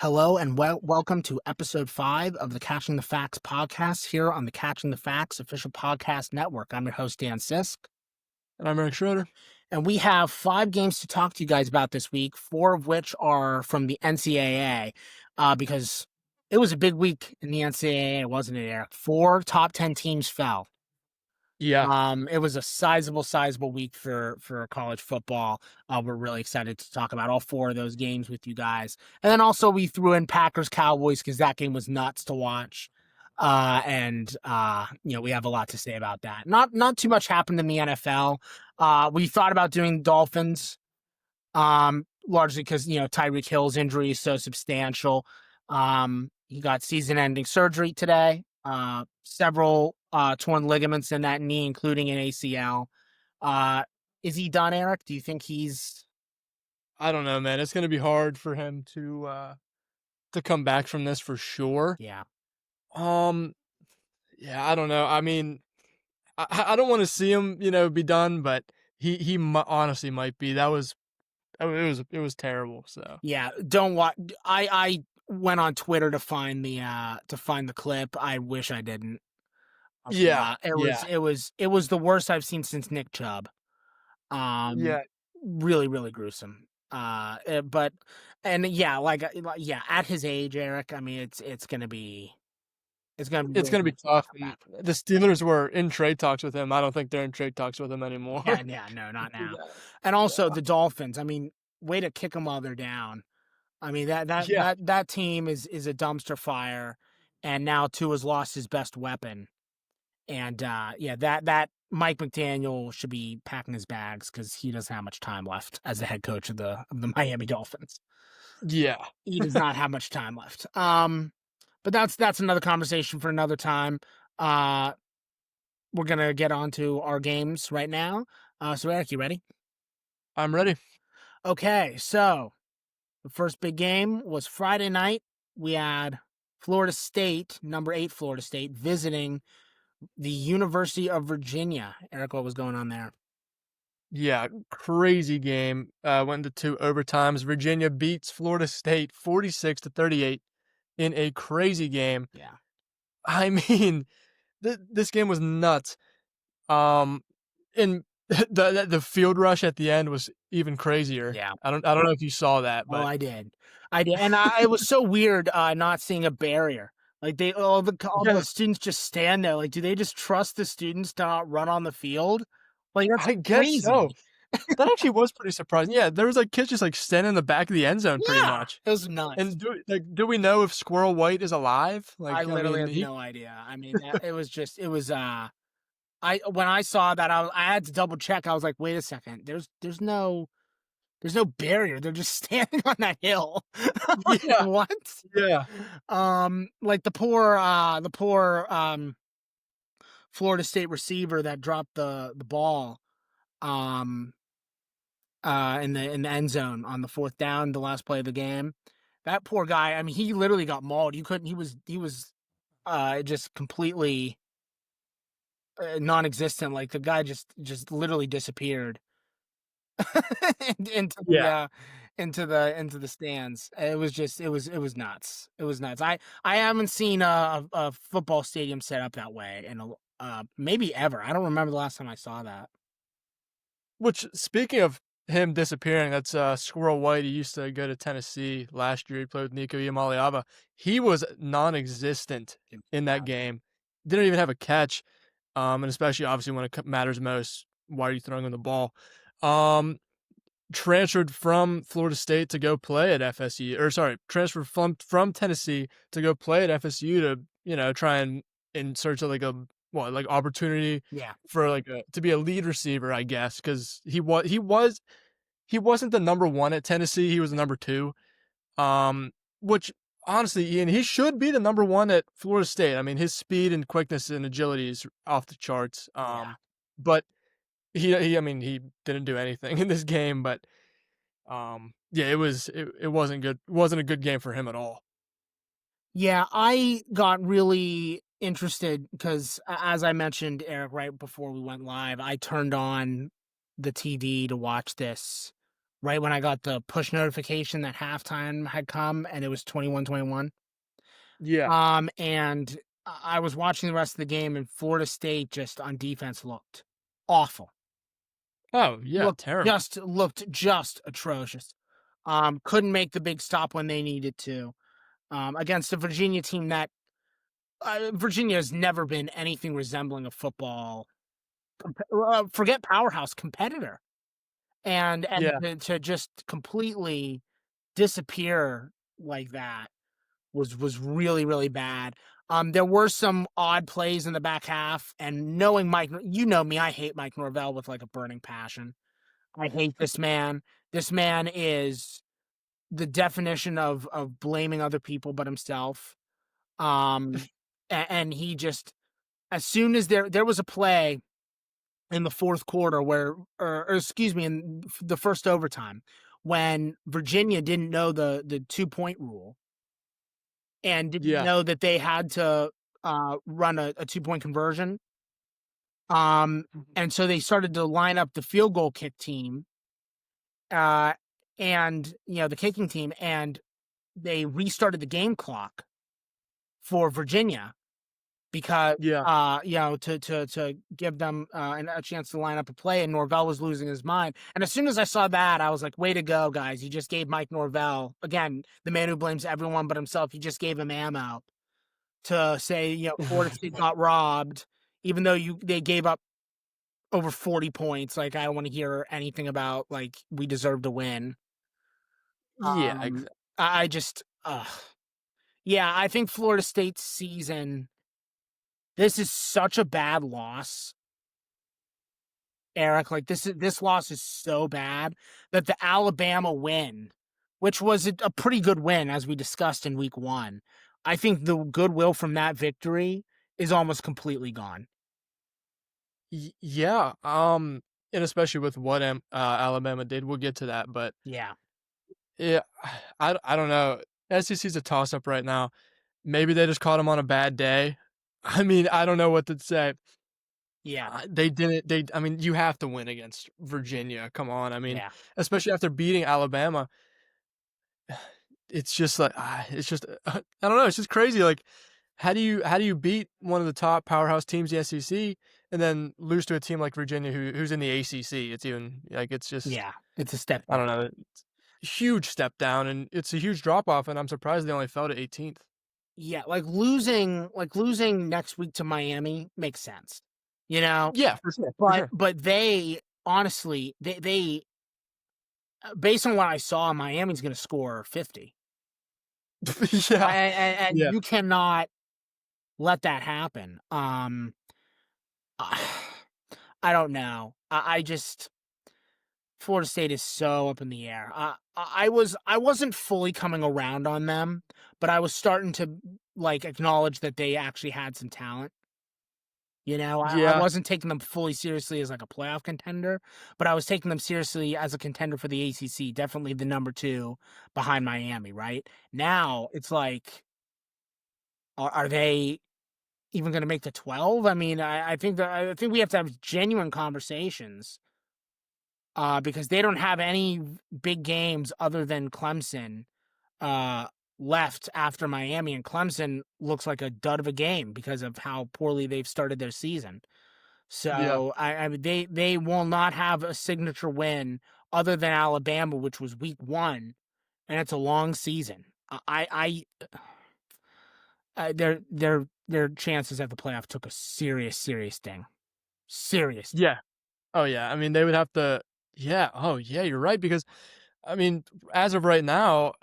Hello and welcome to episode 5 of the Catching the Facts podcast here on the Catching the Facts official podcast network. I'm your host, Dan Sisk, And I'm Eric Schroeder. and we have 5 games to talk to you guys about this week, 4 of which are from the NCAA, because it was a big week in the NCAA, wasn't it, Eric? 4 top 10 teams fell. Yeah. It was a sizable week for college football. We're really excited to talk about all 4 of those games with you guys. And then also we threw in Packers Cowboys because that game was nuts to watch. We have a lot to say about that. Not too much happened in the NFL. We thought about doing Dolphins, largely because Tyreek Hill's injury is so substantial. He got season-ending surgery today. Several torn ligaments in that knee, including an ACL. Is he done, Eric? Do you think he's? I don't know, man. It's going to be hard for him to come back from this for sure. Yeah. Yeah, I don't know. I mean, I don't want to see him, be done, but he honestly might be. It was terrible. So Yeah. Don't watch. I went on Twitter to find the clip. I wish I didn't. yeah, yeah, It was the worst I've seen since Nick Chubb. yeah. Really gruesome. But at his age, Eric, I mean, it's gonna be It's really going to be hard tough. to come back from The Steelers were in trade talks with him. I don't think they're in trade talks with him anymore. that. Yeah, no, not now. Yeah, And also yeah, the Dolphins. I mean, way to kick them while they're down. I mean yeah. that team is a dumpster fire, and now Tua's lost his best weapon. And that Mike McDaniel should be packing his bags because he doesn't have much time left as the head coach of the Miami Dolphins. Yeah. He does not have much time left. But that's another conversation for another time. We're gonna get on to our games right now. So Eric, you ready? I'm ready. Okay, so the first big game was Friday night. We had Florida State, number 8 Florida State, visiting the University of Virginia. Eric, what was going on there? Yeah, crazy game. Went to 2 overtimes. Virginia beats Florida State 46-38 in a crazy game. Yeah. I mean, this game was nuts. Um, and the field rush at the end was even crazier. Yeah. I don't know if you saw that, Oh, but I did. And it was so weird not seeing a barrier. Like all the yeah, students just stand there. Like, do they just trust the students to not run on the field? Like, that's I guess crazy. so. That actually was pretty surprising. Yeah, there was like kids just like standing in the back of the end zone pretty Yeah, much. it was nuts. And do we know if Squirrel White is alive? I Like, I literally mean, have no idea. I mean, it was I when I saw that I had to double check. I was like, wait a second. There's no barrier. They're just standing on that hill. Like, yeah, what? yeah, Like the poor Florida State receiver that dropped the ball um in the end zone on the 4th down, the last play of the game. That poor guy, I mean, he literally got mauled. You couldn't he was just completely non-existent. Like the guy just literally disappeared into the yeah. into the stands. It was nuts. It was nuts. I haven't seen a football stadium set up that way in maybe ever. I don't remember the last time I saw that. Which, speaking of him disappearing, that's Squirrel White. He used to go to Tennessee last year. He played with Nico Iamaleava. He was non-existent in that game. Didn't even have a catch. And especially obviously when it matters most, why are you throwing him the ball? Transferred from Florida State to go play at FSU, or sorry, transferred from Tennessee to go play at FSU to try and in search of like opportunity Yeah. for to be a lead receiver, I guess, because he wasn't the number 1 at Tennessee. He was the number 2. Which honestly, Ian, he should be the number 1 at Florida State. I mean, his speed and quickness and agility is off the charts. Yeah. But I mean, he didn't do anything in this game. But yeah, it wasn't good. It wasn't a good game for him at all. Yeah, I got really interested because, as I mentioned, Eric, right before we went live, I turned on the TV to watch this right when I got the push notification that halftime had come and it was 21-21. Yeah. And I was watching the rest of the game, and Florida State just on defense looked awful. Oh, yeah, terrible. Looked just atrocious. Couldn't make the big stop when they needed to. Against a Virginia team that Virginia has never been anything resembling a football. Forget powerhouse competitor, and Yeah. to just completely disappear like that was really, really bad. There were some odd plays in the back half, and knowing Mike, you know me, I hate Mike Norvell with like a burning passion. I hate this man. This man is the definition of blaming other people but himself. And he just, as soon as there was a play in the fourth quarter where, or excuse me, in the first overtime when Virginia didn't know the 2-point rule and didn't Yeah. know that they had to run a 2-point conversion. Um, and so they started to line up the field goal kick team, uh, and the kicking team, and they restarted the game clock for Virginia because Yeah. to give them a chance to line up a play, and Norvell was losing his mind. And as soon as I saw that, I was like, way to go, guys. You just gave Mike Norvell, again, the man who blames everyone but himself, you just gave him ammo to say, Florida State got robbed, even though they gave up over 40 points. Like, I don't want to hear anything about like we deserve to win. Yeah, Um, I just, yeah, I think Florida State's season. This is such a bad loss, Eric. Like this loss is so bad that the Alabama win, which was a pretty good win as we discussed in week 1. I think the goodwill from that victory is almost completely gone. Yeah, and especially with what Alabama did, we'll get to that, but Yeah. yeah, I don't know. SEC's a toss-up right now. Maybe they just caught him on a bad day. I mean, I don't know what to say. Yeah. They didn't. I mean, you have to win against Virginia. Come on. I mean, Yeah. especially after beating Alabama. It's just like it's just I don't know. It's just crazy. Like, how do you beat one of the top powerhouse teams in the SEC and then lose to a team like Virginia who's in the ACC? It's even like it's just Yeah. It's a step I down. don't know. It's a huge step down and it's a huge drop off. And I'm surprised they only fell to 18th. Yeah, like losing next week to Miami makes sense. You know, Yeah, for sure, for but sure. but they honestly they based on what I saw, Miami's going to score 50. Yeah, And yeah, you cannot let that happen. I don't know. I just Florida State is so up in the air. I wasn't fully coming around on them, but I was starting to like acknowledge that they actually had some talent. I yeah, wasn't taking them fully seriously as like a playoff contender, but I was taking them seriously as a contender for the ACC, definitely the number 2 behind Miami, right? Now it's like, are they even going to make the 12? I mean, I think we have to have genuine conversations, because they don't have any big games other than Clemson, uh, left after Miami, and Clemson looks like a dud of a game because of how poorly they've started their season. yeah, So I mean, they will not have a signature win other than Alabama, which was week 1, and it's a long season. Their chances at the playoff took a serious ding. Serious. yeah. Oh yeah. I mean, they would have to. Yeah. Oh yeah. You're right because I mean, as of right now,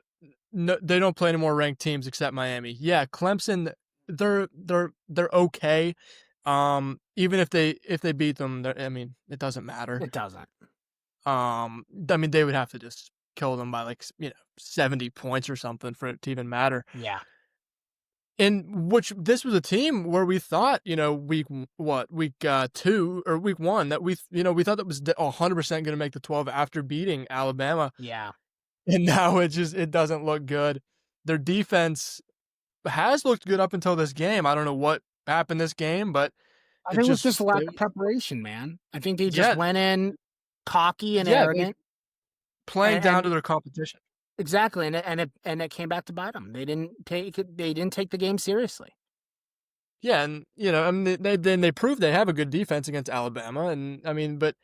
no, they don't play any more ranked teams except Miami. Yeah, Clemson, they're okay. Even if they beat them, I mean, it doesn't matter. It doesn't. I mean, they would have to just kill them by like 70 points or something for it to even matter. Yeah. And which this was a team where we thought, week 2 or week 1 that we thought that was 100% going to make the 12 after beating Alabama. Yeah. And now it doesn't look good. Their defense has looked good up until this game. I don't know what happened this game, but I it think it was just just a lack of preparation, man. I think they just yeah, went in cocky and yeah, they arrogant. playing down to and their competition. exactly, and it came back to bite them. They didn't take the game seriously. Yeah, and, I mean, they proved they have a good defense against Alabama, and, I mean, but,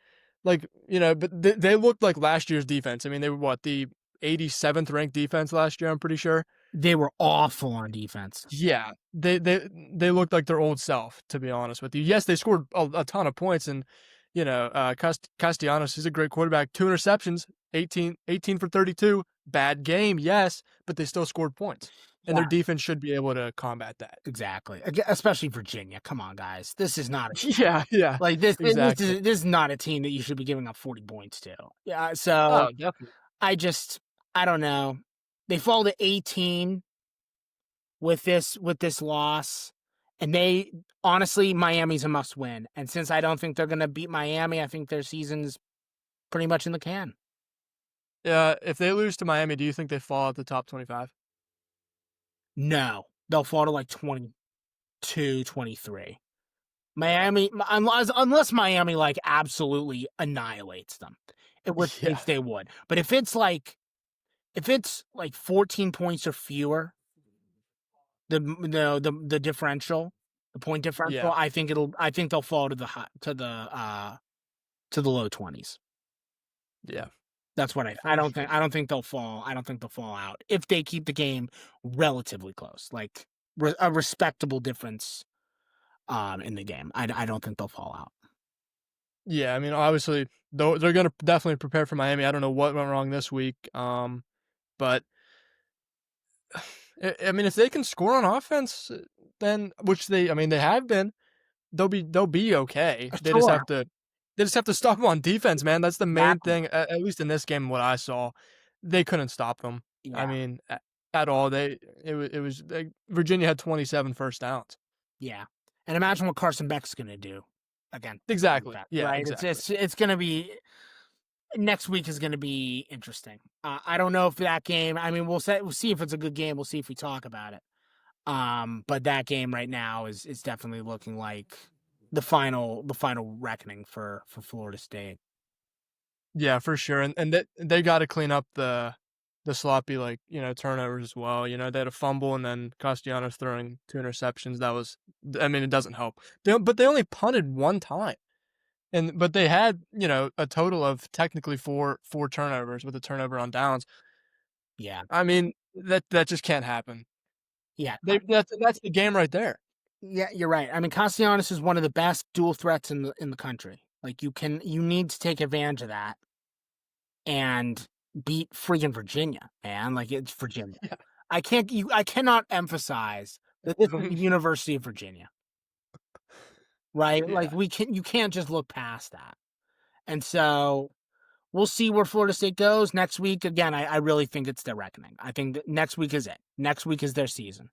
like, but they looked like last year's defense. I mean, they were what, the 87th ranked defense last year, I'm pretty sure? They were awful on defense. Yeah, they looked like their old self, to be honest with you. Yes, they scored a ton of points, and, Castellanos is a great quarterback, 2 interceptions, 18 for 32, bad game, yes, but they still scored points, and their Yeah, defense should be able to combat that. exactly. Especially Virginia. Come on, guys. This is not Yeah, yeah, like this. exactly. This is not a team that you should be giving up 40 points to. Yeah. So Oh, definitely. I don't know. They fall to 18 with this loss, and they honestly Miami's a must win. And since I don't think they're going to beat Miami, I think their season's pretty much in the can. Yeah, if they lose to Miami, do you think they fall at the top 25? No, they'll fall to like 22, 23. Miami, unless Miami like absolutely annihilates them, in which Yeah, case they would. But if it's like 14 points or fewer, the differential, the point yeah, differential, I think they'll fall to to the low 20s. yeah, That's what I for don't think sure. I don't think they'll fall. I don't think they'll fall out if they keep the game relatively close, like a respectable difference in the game. I don't think they'll fall out. Yeah, I mean, obviously, though they're gonna definitely prepare for Miami. I don't know what went wrong this week, but I mean, if they can score on offense, then which I mean, they have been, they'll be okay. Sure. They just have to stop them on defense, man. That's the main Exactly. thing. At least in this game, what I saw, they couldn't stop them. I Yeah. mean, at all. It was like, Virginia had 27 first downs. Yeah. And imagine what Carson Beck's going to do again like Exactly. that, Yeah, right? exactly. It's going to be next week is going to be interesting. I don't know if that game. I mean, we'll see if it's a good game. We'll see if we talk about it. But that game right now is definitely looking like the final reckoning for Florida State. Yeah, for sure, and they gotta clean up the sloppy, like, turnovers as well. They had a fumble and then Castellanos throwing 2 interceptions. That was I mean, it doesn't help. But they only punted 1 time, but they had, a total of technically four turnovers with a turnover on downs. Yeah. I mean, that just can't happen. Yeah. That's the game right there. Yeah, you're right. I mean, Castellanos is one of the best dual threats in the country. Like you need to take advantage of that and beat freaking Virginia, man. Like it's Virginia. Yeah. I cannot emphasize that this is the University of Virginia, right? Yeah. Like you can't just look past that. And so we'll see where Florida State goes next week. Again, I really think it's their reckoning. I think that next week is it. Next week is their season.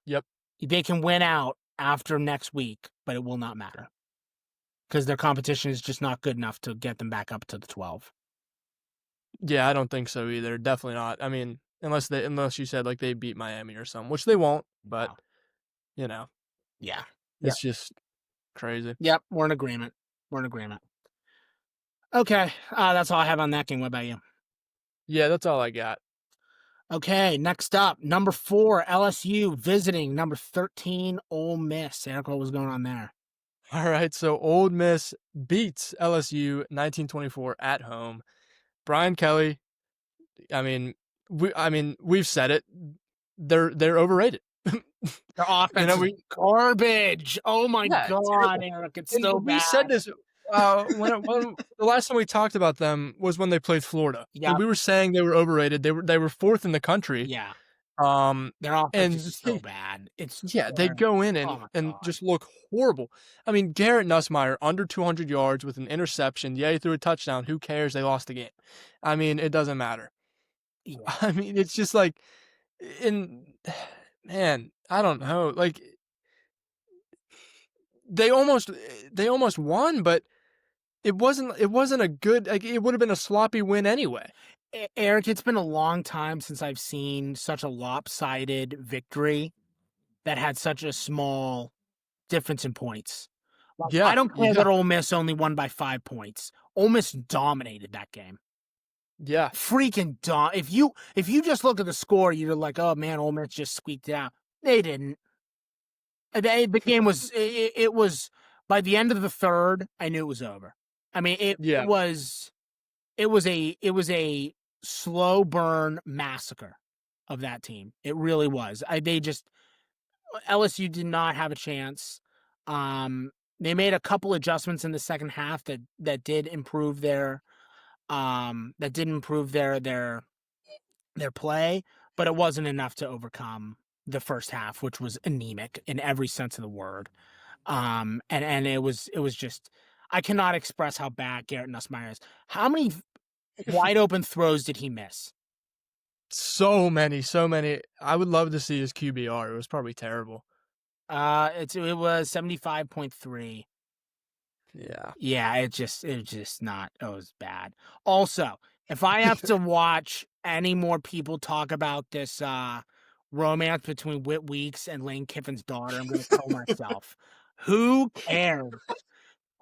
Yep. They can win out after next week, but it will not matter because their competition is just not good enough to get them back up to the 12. Yeah, I don't think so either. Definitely not. I mean, unless you said, like, they beat Miami or something, which they won't, but, Wow. you know, Yeah. Yep. it's just crazy. Yep. We're in agreement. We're in agreement. Okay. That's all I have on that game. What about you? Yeah, that's all I got. Okay. Next up, number 4, LSU visiting number 13, Ole Miss. Eric, what was going on there? All right, so Ole Miss beats LSU 1924 at home. Brian Kelly, I mean, we've said it. They're overrated. Their offense is We garbage. Oh my yeah, God, terrible. Eric. It's And so we said bad. this when the last time we talked about them was when they played Florida. And Yep. we were saying they were overrated. They were 4th in the country. Yeah. Um Their offense is and so bad. It's yeah, they terrible. go in Oh and my and God. just look horrible. I mean, Garrett Nussmeier under 200 yards with an interception. Yeah, he threw a touchdown. Who cares? They lost the game. I mean, it doesn't matter. Yeah. I mean, it's just like in man, I don't know. Like they almost they almost won, but it wasn't a good, like, it would have been a sloppy win anyway. Eric, it's been a long time since I've seen such a lopsided victory that had such a small difference in points. Like, I Yeah, don't care yeah. that Ole Miss only won by 5 points. Ole Miss dominated that game. Yeah. Freaking dumb. If you just look at the score, you're like, oh man, Ole Miss just squeaked it out. They didn't. The game was it was by the end of the third, I knew it was over. I mean, Yeah. it was a slow burn massacre of that team. It really was. LSU did not have a chance. They made a couple adjustments in the second half that did improve their play, but it wasn't enough to overcome the first half, which was anemic in every sense of the word. And it was just, I cannot express how bad Garrett Nussmeier is. How many wide open throws did he miss? So many, so many. I would love to see his QBR. It was probably terrible. It was 75.3. Yeah. Yeah, it was bad. Also, if I have to watch any more people talk about this romance between Whit Weeks and Lane Kiffin's daughter, I'm gonna kill myself. Who cares?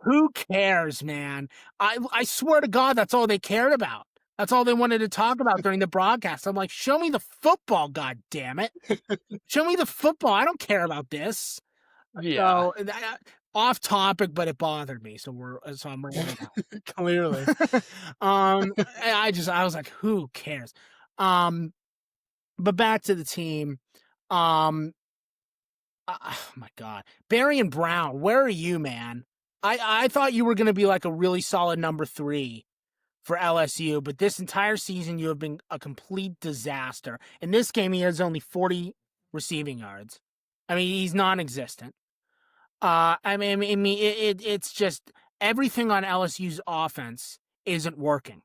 Who cares, man? I swear to God, that's all they cared about. That's all they wanted to talk about during the broadcast. I'm like, show me the football, God damn it! Show me the football. I don't care about this. Yeah. So off topic, but it bothered me. So I'm ranting Clearly. now. I was like, who cares? But back to the team. Oh my God, Barry and Brown, where are you, man? I thought you were going to be like a really solid number 3 for LSU, but this entire season you have been a complete disaster. In this game, he has only 40 receiving yards. I mean, he's non-existent. It's just everything on LSU's offense isn't working.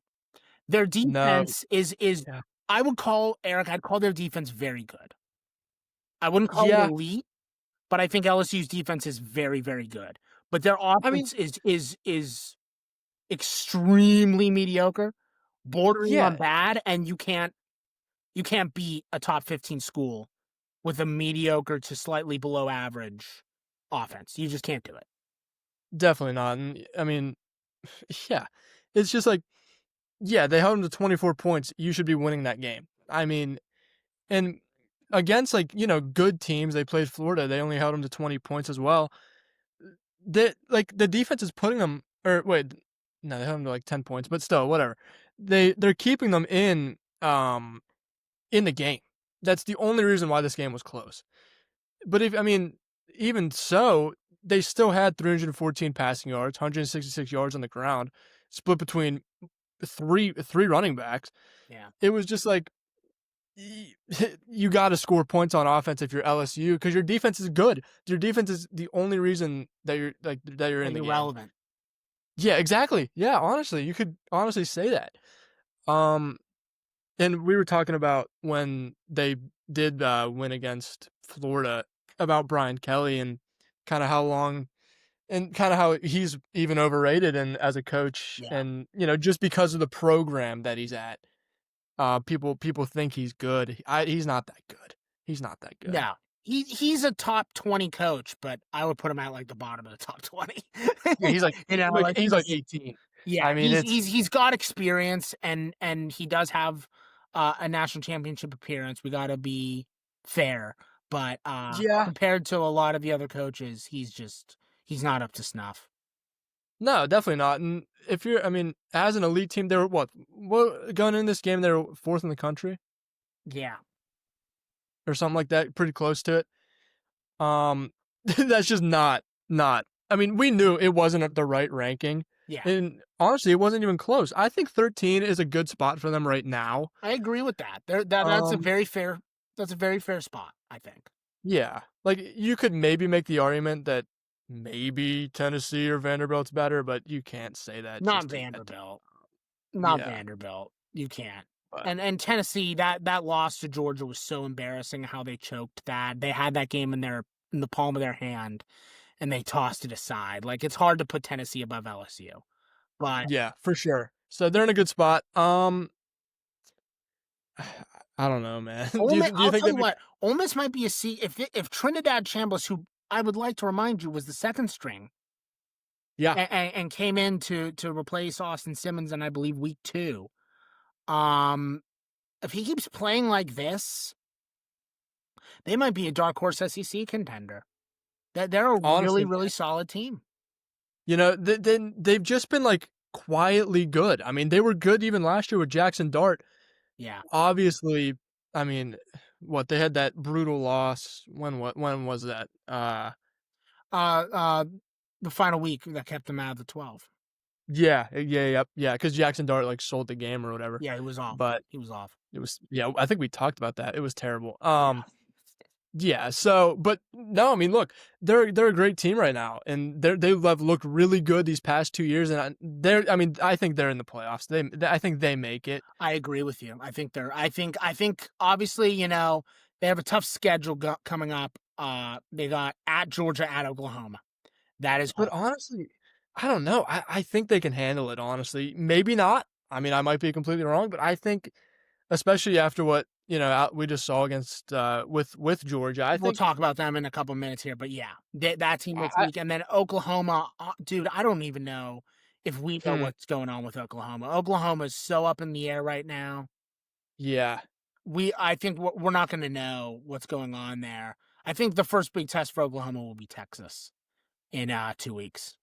Their No. defense is Yeah. I'd call their defense very good. I wouldn't call it Yeah. elite, but I think LSU's defense is very, very good. But their I mean, offense is extremely mediocre, bordering on yeah, bad, and you can't beat a top 15 school with a mediocre to slightly below average offense. You just can't do it. definitely not. And I mean, yeah. It's just like, yeah, they held him to 24 points. You should be winning that game. I mean, and against like, good teams, they played Florida. They only held them to 20 points as well. The defense is putting them, or wait, no, they held them to like 10 points, but still, whatever. They're keeping them in the game. That's the only reason why this game was close. But even so, they still had 314 passing yards, 166 yards on the ground, split between three running backs. Yeah. It was just like you got to score points on offense if you're LSU because your defense is good. Your defense is the only reason that you're in the game. Relevant. Yeah, exactly. Yeah, honestly, you could honestly say that. And we were talking about when they did win against Florida about Brian Kelly and kind of how he's even overrated and as a coach Yeah. and just because of the program that he's at. People think he's good. He's not that good. He's not that good. No. He's a top 20 coach, but I would put him at like the bottom of the top 20. Yeah, he's like he's like 18. Yeah, I mean, he's got experience and he does have a national championship appearance. We got to be fair, but yeah. compared to a lot of the other coaches, he's not up to snuff. No, definitely not. And if as an elite team, they were what going in this game, they were 4th in the country Yeah. or something like that, pretty close to it. That's just not. I mean, we knew it wasn't at the right ranking. Yeah. And honestly, it wasn't even close. I think 13 is a good spot for them right now. I agree with that. That's a very fair spot, I think. Yeah. Like you could maybe make the argument that maybe Tennessee or Vanderbilt's better, but you can't say that. Not Vanderbilt. Not Vanderbilt. You can't. But And Tennessee, that loss to Georgia was so embarrassing how they choked that. They had that game in the palm of their hand and they tossed it aside. Like it's hard to put Tennessee above LSU. But yeah, for sure. So they're in a good spot. I don't know, man. Do you I'll think tell you what, Ole Miss might be a C if Trinidad Chambliss, who I would like to remind you was the second string. Yeah. And came in to replace Austin Simmons in I believe week 2. If he keeps playing like this, they might be a dark horse SEC contender. They're a really, Honestly, really solid team. then they've just been like quietly good. I mean, they were good even last year with Jackson Dart. Yeah. Obviously, I mean, what they had that brutal loss. When was that? Uh, uh, the final week that kept them out of the 12. Yeah, because Jackson Dart like sold the game or whatever. Yeah, he was off. But He was off. it was I think we talked about that. It was terrible. Yeah. Yeah, so but no, I mean, look, they're a great team right now, and they have looked really good these past 2 years, and I mean, I think they're in the playoffs. I think they make it. I agree with you. I think obviously, they have a tough schedule coming up. They got at Georgia, at Oklahoma. That is But hard. honestly, I don't know. I think they can handle it, honestly. Maybe not. I mean, I might be completely wrong, but I think, especially after what we just saw against with Georgia, I We'll think talk about them in a couple minutes here, but yeah, that team looks I weak. And then Oklahoma, dude, I don't even know if we know hmm, what's going on with Oklahoma. Oklahoma is so up in the air right now. yeah, I think we're not going to know what's going on there. I think the first big test for Oklahoma will be Texas in 2 weeks.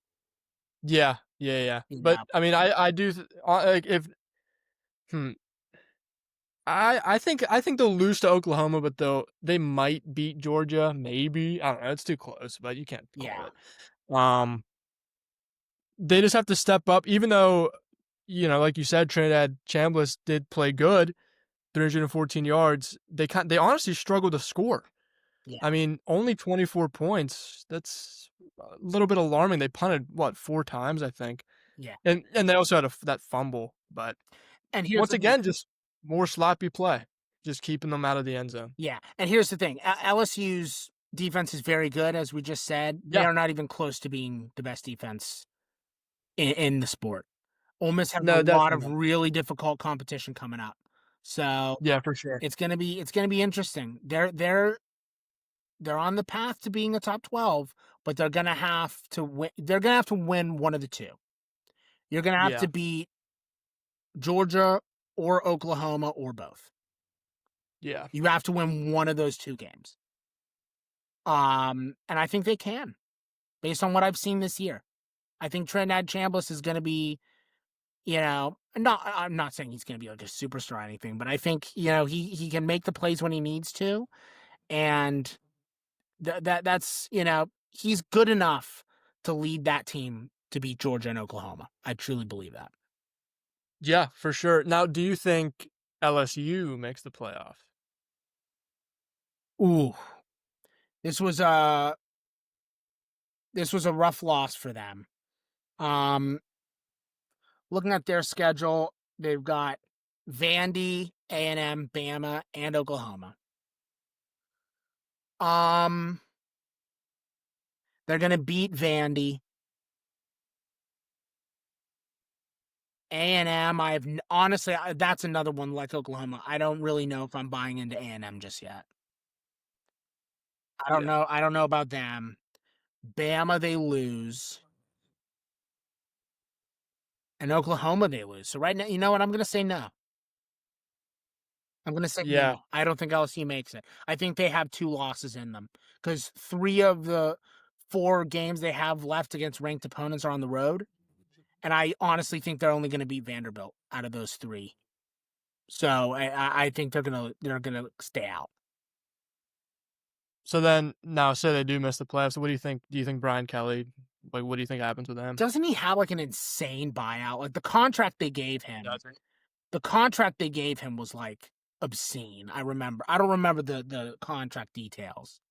yeah. But Yeah, I mean, I do like if hmm, I think they'll lose to Oklahoma, but they might beat Georgia, maybe. I don't know. It's too close, but you can't call yeah, it. Um, they just have to step up, even though like you said, Trinidad Chambliss did play good, 314 yards. They honestly struggled to score. yeah, I mean, only 24 points. That's a little bit alarming. They punted what 4 times, I think, yeah. and they also had that fumble. But And here's once the thing. again, just more sloppy play, just keeping them out of the end zone. Yeah, and here's the thing. LSU's defense is very good, as we just said. They Yeah, are not even close to being the best defense in the sport. Ole Miss has a no, lot definitely of not. really difficult competition coming up, so Yeah, for sure. it's gonna be interesting. They're on the path to being a top 12, but they're gonna have to win. They're gonna have to win one of the two. You're gonna have Yeah, to beat Georgia or Oklahoma or both. yeah, You have to win one of those two games. And I think they can, based on what I've seen this year. I think Trinidad Chambliss is going to be, not. I'm not saying he's going to be like a superstar or anything, but I think he can make the plays when he needs to, and that's he's good enough to lead that team to beat Georgia and Oklahoma. I truly believe that. yeah, for sure. Now, do you think LSU makes the playoff? Ooh, this was a this was a rough loss for them. Um, Looking at their schedule, they've got Vandy, A&M, Bama, and Oklahoma. Um, they're gonna beat Vandy. A&M, honestly, that's another one like Oklahoma. I don't really know if I'm buying into A&M just yet. I don't Yeah. know. I don't know about them. Bama, they lose, and Oklahoma, they lose. So right now, you know what? I'm gonna say no. I'm gonna say Yeah. no. I don't think LSU makes it. I think they have 2 losses in them because 3 of the 4 games they have left against ranked opponents are on the road, and I honestly think they're only gonna beat Vanderbilt out of those 3. So I think they're gonna stay out. So then, now say they do miss the playoffs. What do you think? Do you think Brian Kelly? Like, what do you think happens with him? Doesn't he have like an insane buyout? Like the contract they gave him, Does he? was like obscene. I remember. I don't remember the contract details.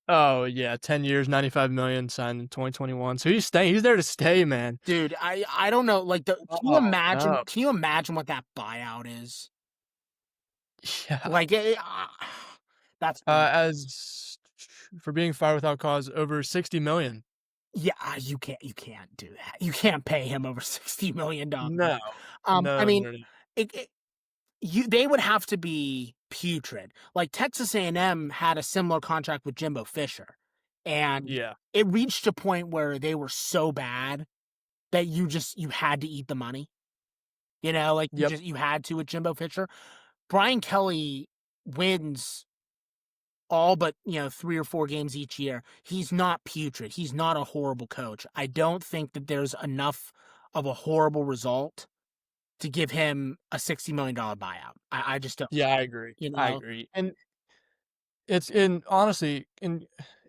Oh yeah, 10 years, 95 million, signed in 2021. So he's staying. He's there to stay, man. Dude, I don't know. Like can you Oh imagine? no. Can you imagine what that buyout is? Yeah. Like that's As for being fired without cause, over 60 million. yeah. You can't do that. You can't pay him over $60 million. No. I No, mean, no, no. they would have to be putrid. Like Texas A&M had a similar contract with Jimbo Fisher, and Yeah. it reached a point where they were so bad that you had to eat the money. Like Yep. you had to with Jimbo Fisher. Brian Kelly wins all but 3 or 4 games each year. He's not putrid. He's not a horrible coach. I don't think that there's enough of a horrible result to give him a $60 million buyout. I just don't. Yeah, I agree. You I know, agree. And it's in honestly, and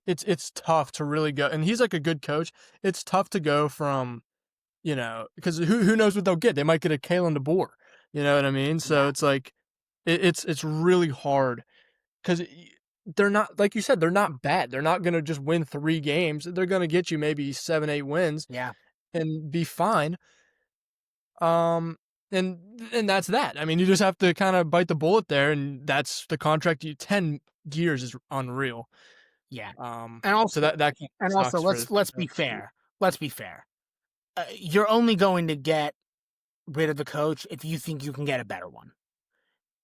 it's tough to really go, and he's like a good coach. It's tough to go from, because who knows what they'll get? They might get a Kalen DeBoer. You know what I mean? So yeah, it's like it's really hard because they're not, like you said, they're not bad. They're not gonna just win 3 games. They're gonna get you maybe 7, 8 wins yeah, and be fine. Um, and that's that. I mean, you just have to kind of bite the bullet there, and that's the contract. 10 years is unreal. yeah. So that And also, sucks for let's be the fair. Let's be fair. You're only going to get rid of the coach if you think you can get a better one.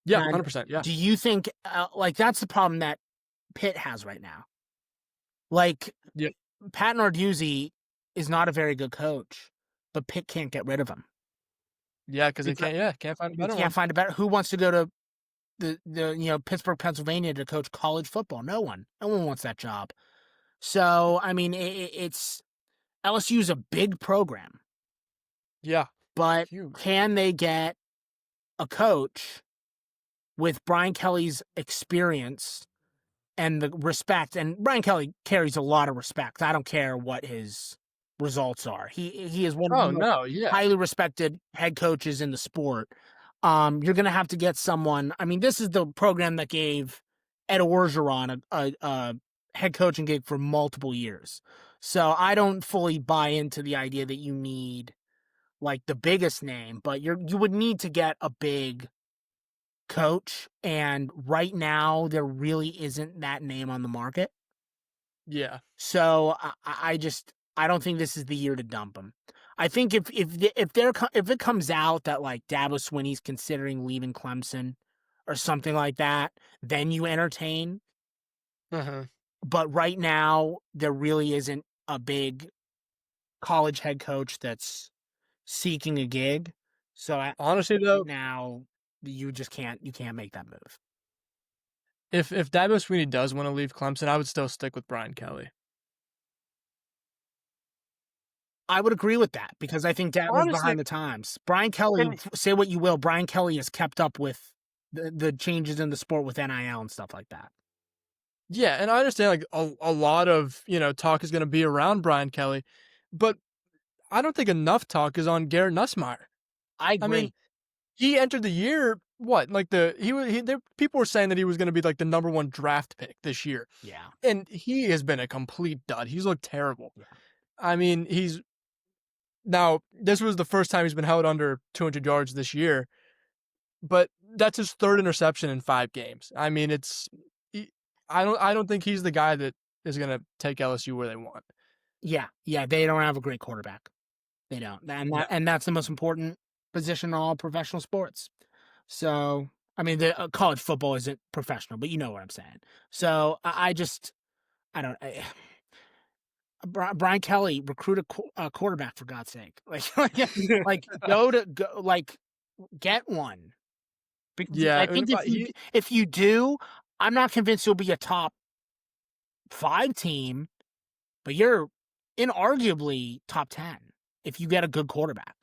Yeah, And 100%. Yeah, do you think like that's the problem that Pitt has right now? Like yeah. Pat Narduzzi is not a very good coach, but Pitt can't get rid of him. Yeah, because they Because can't. Yeah, can't find a you better can't one. find a better. Who wants to go to the Pittsburgh, Pennsylvania to coach college football? No one. No one wants that job. So I mean, it's LSU's a big program, Yeah, but huge. can they get a coach with Brian Kelly's experience and the respect? And Brian Kelly carries a lot of respect. I don't care what his results are. He is one of the Oh most no, yeah, highly respected head coaches in the sport. You're going to have to get someone. I mean, this is the program that gave Ed Orgeron a head coaching gig for multiple years. So I don't fully buy into the idea that you need like the biggest name, but you would need to get a big coach. And right now, there really isn't that name on the market. yeah. So I don't think this is the year to dump him. I think if it comes out that like Dabo Swinney's considering leaving Clemson or something like that, then you entertain. Uh-huh. But right now, there really isn't a big college head coach that's seeking a gig. So Honestly right though, now, you can't make that move. if Dabo Swinney does want to leave Clemson, I would still stick with Brian Kelly. I would agree with that because I think Dabo's Honestly, behind the times. Brian Kelly, and say what you will, Brian Kelly has kept up with the changes in the sport with NIL and stuff like that. yeah, and I understand like a lot of talk is going to be around Brian Kelly, but I don't think enough talk is on Garrett Nussmeier. I I mean, agree. he entered the year what? Like people were saying that he was going to be like the number 1 draft pick this year. Yeah. And he has been a complete dud. He's looked terrible. Yeah. I mean, this was the first time he's been held under 200 yards this year, but that's his 3rd interception in 5 games. I mean, I don't think he's the guy that is going to take LSU where they want. Yeah. Yeah. They don't have a great quarterback. They don't. No. And that's the most important position in all professional sports. So, I mean, the college football isn't professional, but you know what I'm saying. So I don't. Brian Kelly recruit a quarterback for God's sake. Like go like get one. Because Yeah, I and think if you do, I'm not convinced you'll be a top 5 team, but you're inarguably top 10 if you get a good quarterback.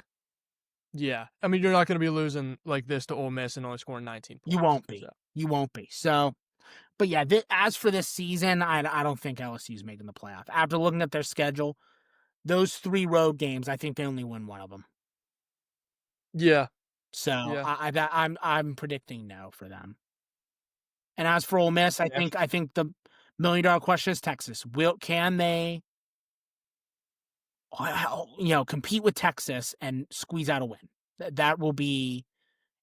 yeah. I mean, you're not going to be losing like this to Ole Miss and only scoring 19 You points. won't be. So. You won't be. So, but yeah, as for this season, I don't think LSU's making the playoff. After looking at their schedule, those 3 road games, I think they only win one of them. Yeah, So yeah. I'm predicting no for them. And as for Ole Miss, Yeah. I think the $1 million question is Texas. Can they, compete with Texas and squeeze out a win? That will be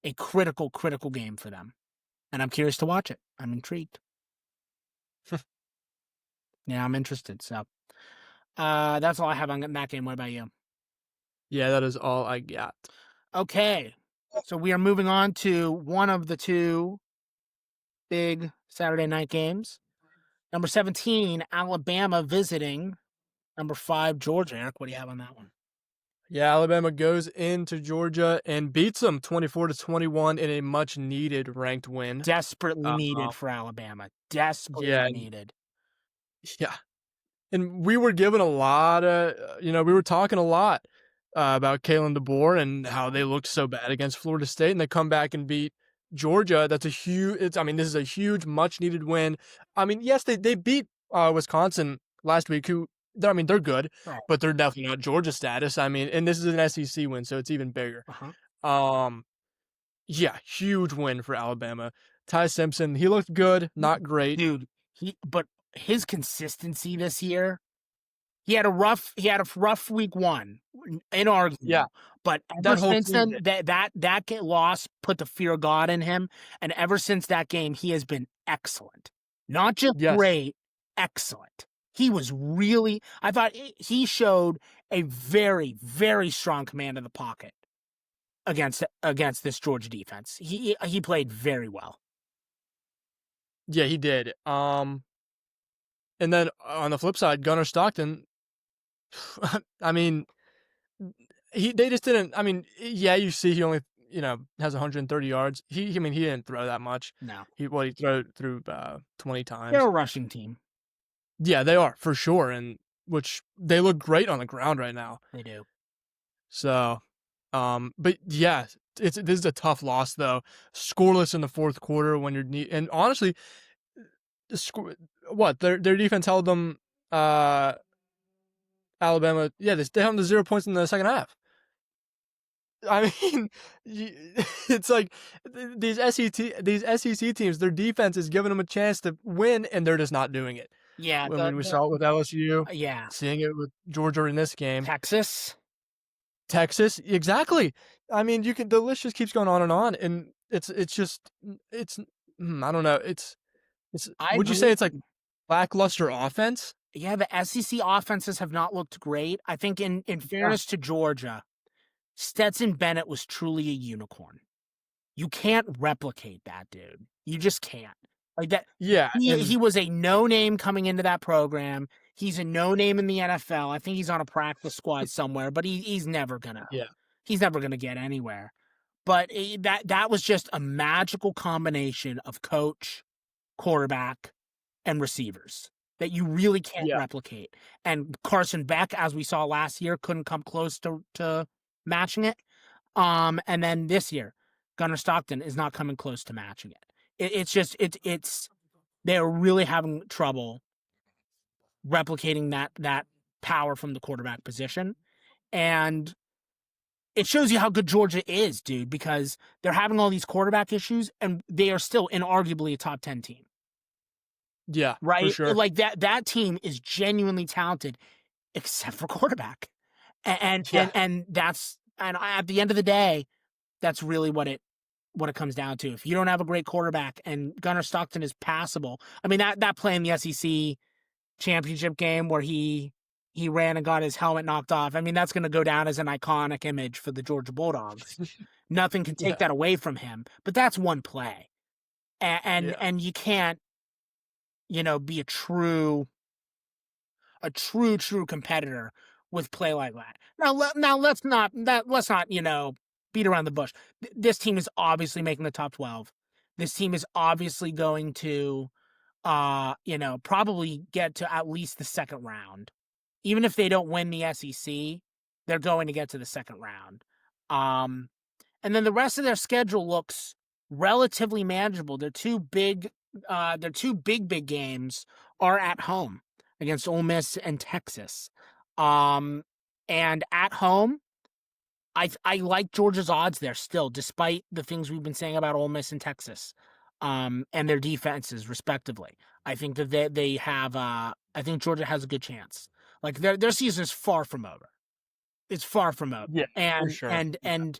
a critical game for them, and I'm curious to watch it. I'm intrigued. Yeah, I'm interested. So, that's all I have on that game. What about you? Yeah, that is all I got. Okay, so we are moving on to one of the 2 big Saturday night games. Number 17, Alabama visiting number 5, Georgia. Eric, what do you have on that one? Yeah, Alabama goes into Georgia and beats them 24-21 in a much needed ranked win. Desperately Uh, needed for Alabama. Desperately yeah, needed. yeah. And we were given a lot of, we were talking a lot about Kalen DeBoer and how Uh-huh. they looked so bad against Florida State, and they come back and beat Georgia. That's a huge. I mean, this is a huge, much needed win. I mean, yes, they beat Wisconsin last week. I mean, they're good, Right. but they're definitely not Georgia status. I mean, and this is an SEC win, so it's even bigger. Uh-huh. Um, yeah, huge win for Alabama. Ty Simpson, he looked good, not great. Dude, but his consistency this year, he had a rough week one, Yeah, inarguable. But ever that whole since team then, did. that get loss put the fear of God in him, and ever since that game, he has been excellent. Not just Yes. great, excellent. He was really. I thought he showed a very, very strong command of the pocket against this Georgia defense. He played very well. Yeah, he did. And then on the flip side, Gunnar Stockton, I mean, they just didn't. I mean, yeah, you see, he only has 130 yards. I mean, he didn't throw that much. No, He threw 20 they're times. a rushing team. Yeah, they are for sure, and which they look great on the ground right now. They do. So, but yeah, this is a tough loss though. Scoreless in the fourth quarter when and honestly, the what their defense held them. Alabama, yeah, they held them to 0 points in the second half. I mean, it's like these SEC teams, their defense is giving them a chance to win, and they're just not doing it. Yeah, I mean, we saw it with LSU, yeah. seeing it with Georgia in this game, Texas. Texas, exactly. I mean, the list just keeps going on, and it's just it's I don't know. It's I would you say agree. it's like lackluster offense? Yeah, the SEC offenses have not looked great. I think in Yeah, fairness to Georgia, Stetson Bennett was truly a unicorn. You can't replicate that, dude. You just can't. Like that yeah, he and was a no name coming into that program. He's a no name in the NFL. I think he's on a practice squad somewhere, but yeah, he's never gonna get anywhere. But that was just a magical combination of coach, quarterback, and receivers that you really can't yeah, replicate. And Carson Beck, as we saw last year, couldn't come close to matching it. And then this year, Gunnar Stockton is not coming close to matching it. It's just it's they're really having trouble replicating that power from the quarterback position. And it shows you how good Georgia is, dude, because they're having all these quarterback issues and they are still inarguably a top 10 team. yeah, for Right? sure. Like that team is genuinely talented, except for quarterback. And Yeah, and and that's and at the end of the day, that's really what it comes down to. If you don't have a great quarterback and Gunnar Stockton is passable, I mean that play in the SEC championship game where he ran and got his helmet knocked off. I mean, that's going to go down as an iconic image for the Georgia Bulldogs. Nothing can take yeah, that away from him, but that's one play. And and, yeah, and you can't, be a true competitor with play like that. Now let's not beat around the bush. This team is obviously making the top 12. This team is obviously going to probably get to at least the second round. Even if they don't win the SEC, they're going to get to the second round. Um and then the rest of their schedule looks relatively manageable. Their two big games are at home against Ole Miss and Texas. Um, and at home, I like Georgia's odds there still, despite the things we've been saying about Ole Miss and Texas, and their defenses respectively. I think that they have. I think Georgia has a good chance. Like their season is far from over. It's far from over, yeah, for and sure. and Yeah. and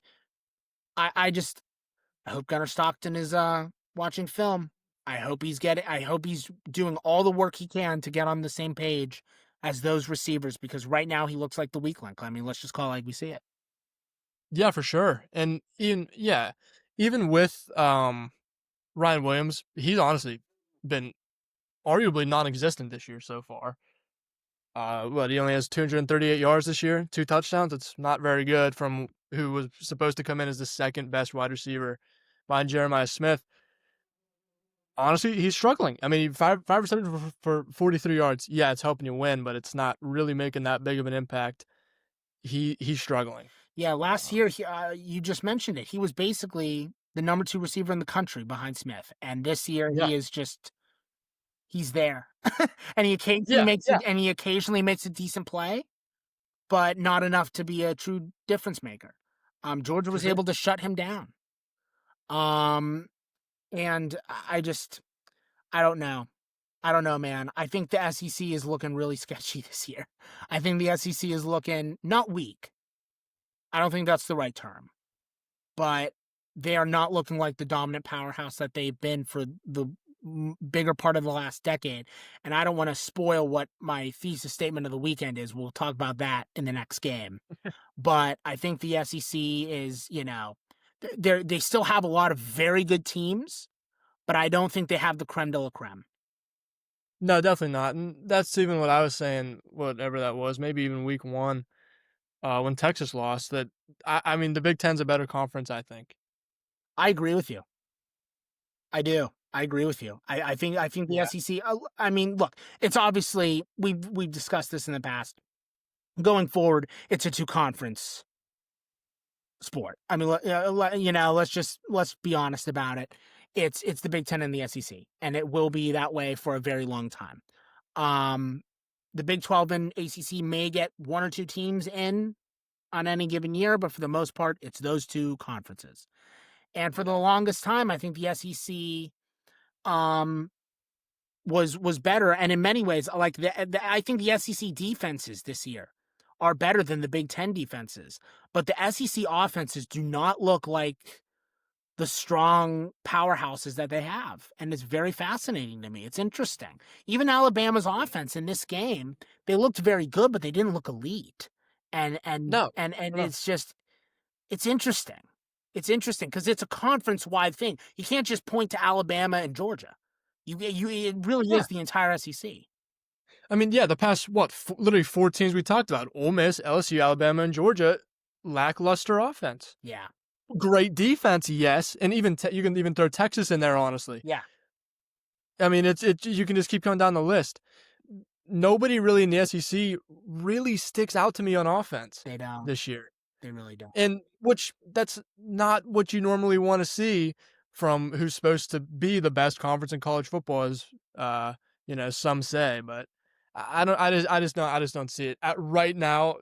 I hope Gunnar Stockton is watching film. I hope he's doing all the work he can to get on the same page as those receivers because right now he looks like the weak link. I mean, let's just call it like we see it. Yeah, for sure. And even with Ryan Williams, he's honestly been arguably non-existent this year so far. He only has 238 yards this year, 2 touchdowns. It's not very good from who was supposed to come in as the second best wide receiver behind Jeremiah Smith. Honestly, he's struggling. I mean, five receptions for 43 yards. Yeah, it's helping you win, but it's not really making that big of an impact. He's struggling. Yeah, last year you just mentioned it. He was basically the number 2 receiver in the country behind Smith, and this year Yeah. he's there, and Yeah, yeah. he occasionally makes a decent play, but not enough to be a true difference maker. Georgia For was sure. able to shut him down. Um, and I don't know. I don't know, man. I think the SEC is looking really sketchy this year. I think the SEC is looking not weak. I don't think that's the right term, but they are not looking like the dominant powerhouse that they've been for the bigger part of the last decade. And I don't want to spoil what my thesis statement of the weekend is. We'll talk about that in the next game. But I think the SEC is, they still have a lot of very good teams, but I don't think they have the creme de la creme. No, definitely not. And that's even what I was saying, whatever that was, maybe even week 1, when Texas lost, that I mean, the Big Ten's a better conference, I think. I agree with you. I do. I agree with you. I think the Yeah. SEC. I mean, look, it's obviously we've discussed this in the past. Going forward, it's a 2-conference sport. I mean, let's be honest about it. It's the Big Ten and the SEC, and it will be that way for a very long time. The Big 12 and ACC may get 1 or 2 teams in on any given year, but for the most part, it's those 2 conferences. And for the longest time, I think the SEC was better, and in many ways, like I think the SEC defenses this year are better than the Big Ten defenses, but the SEC offenses do not look like the strong powerhouses that they have, and it's very fascinating to me. It's interesting. Even Alabama's offense in this game, they looked very good, but they didn't look elite, No. and No. it's interesting. It's interesting because it's a conference-wide thing. You can't just point to Alabama and Georgia. It really Yeah. is the entire SEC. I mean, yeah, the past, literally 4 teams we talked about, Ole Miss, LSU, Alabama, and Georgia, lackluster offense. Yeah. Great defense, yes, and even you can even throw Texas in there, honestly. Yeah. I mean, you can just keep going down the list. Nobody really in the SEC really sticks out to me on offense They don't. this year. They really don't. And that's not what you normally want to see from who's supposed to be the best conference in college football, as some say. But I just don't see it right now.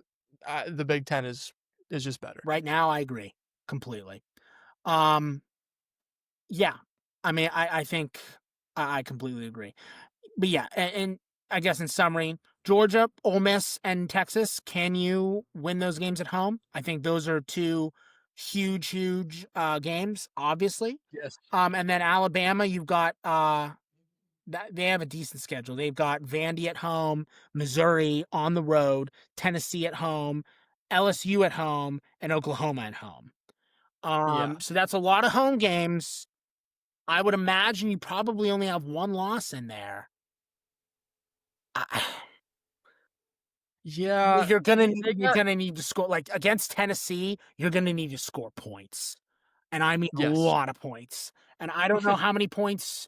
The Big Ten is just better. Right now, I agree completely. Yeah. I mean, I think I completely agree. But yeah, and I guess in summary, Georgia, Ole Miss, and Texas, can you win those games at home? I think those are 2 huge games, obviously. Yes. And then Alabama, you've got they have a decent schedule. They've got Vandy at home, Missouri on the road, Tennessee at home, LSU at home, and Oklahoma at home. Yeah. So that's a lot of home games. I would imagine you probably only have 1 loss in there. Yeah. You're gonna They need to score, like against Tennessee. You're gonna need to score points, and I mean a Yes. lot of points. And I don't know how many points.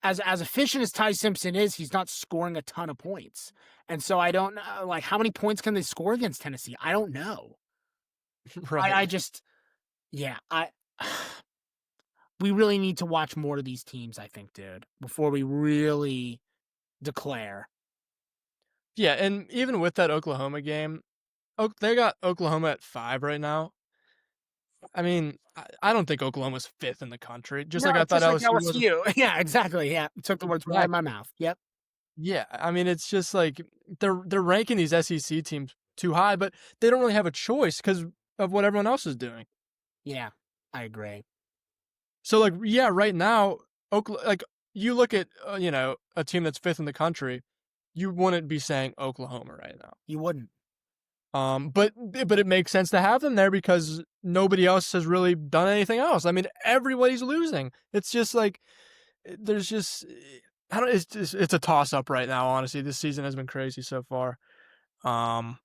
As efficient as Ty Simpson is, he's not scoring a ton of points, and so I don't know, like, how many points can they score against Tennessee? I don't know. I Right. just, yeah, we really need to watch more of these teams, I think, dude, before we really declare. Yeah, and even with that Oklahoma game, they got Oklahoma at 5 right now. I mean, I don't think Oklahoma's 5th in the country, just No, like I thought just like LSU wasn't. LSU. Yeah, exactly. Yeah, took the words right out of my Exactly. mouth. Yep. Yeah, I mean, it's just like they're ranking these SEC teams too high, but they don't really have a choice because of what everyone else is doing. Yeah, I agree. So, like, yeah, right now, like, you look at a team that's 5th in the country, you wouldn't be saying Oklahoma right now. You wouldn't. But it makes sense to have them there because nobody else has really done anything else. I mean, everybody's losing. It's just like there's just I don't. It's a toss up right now. Honestly, this season has been crazy so far. Um,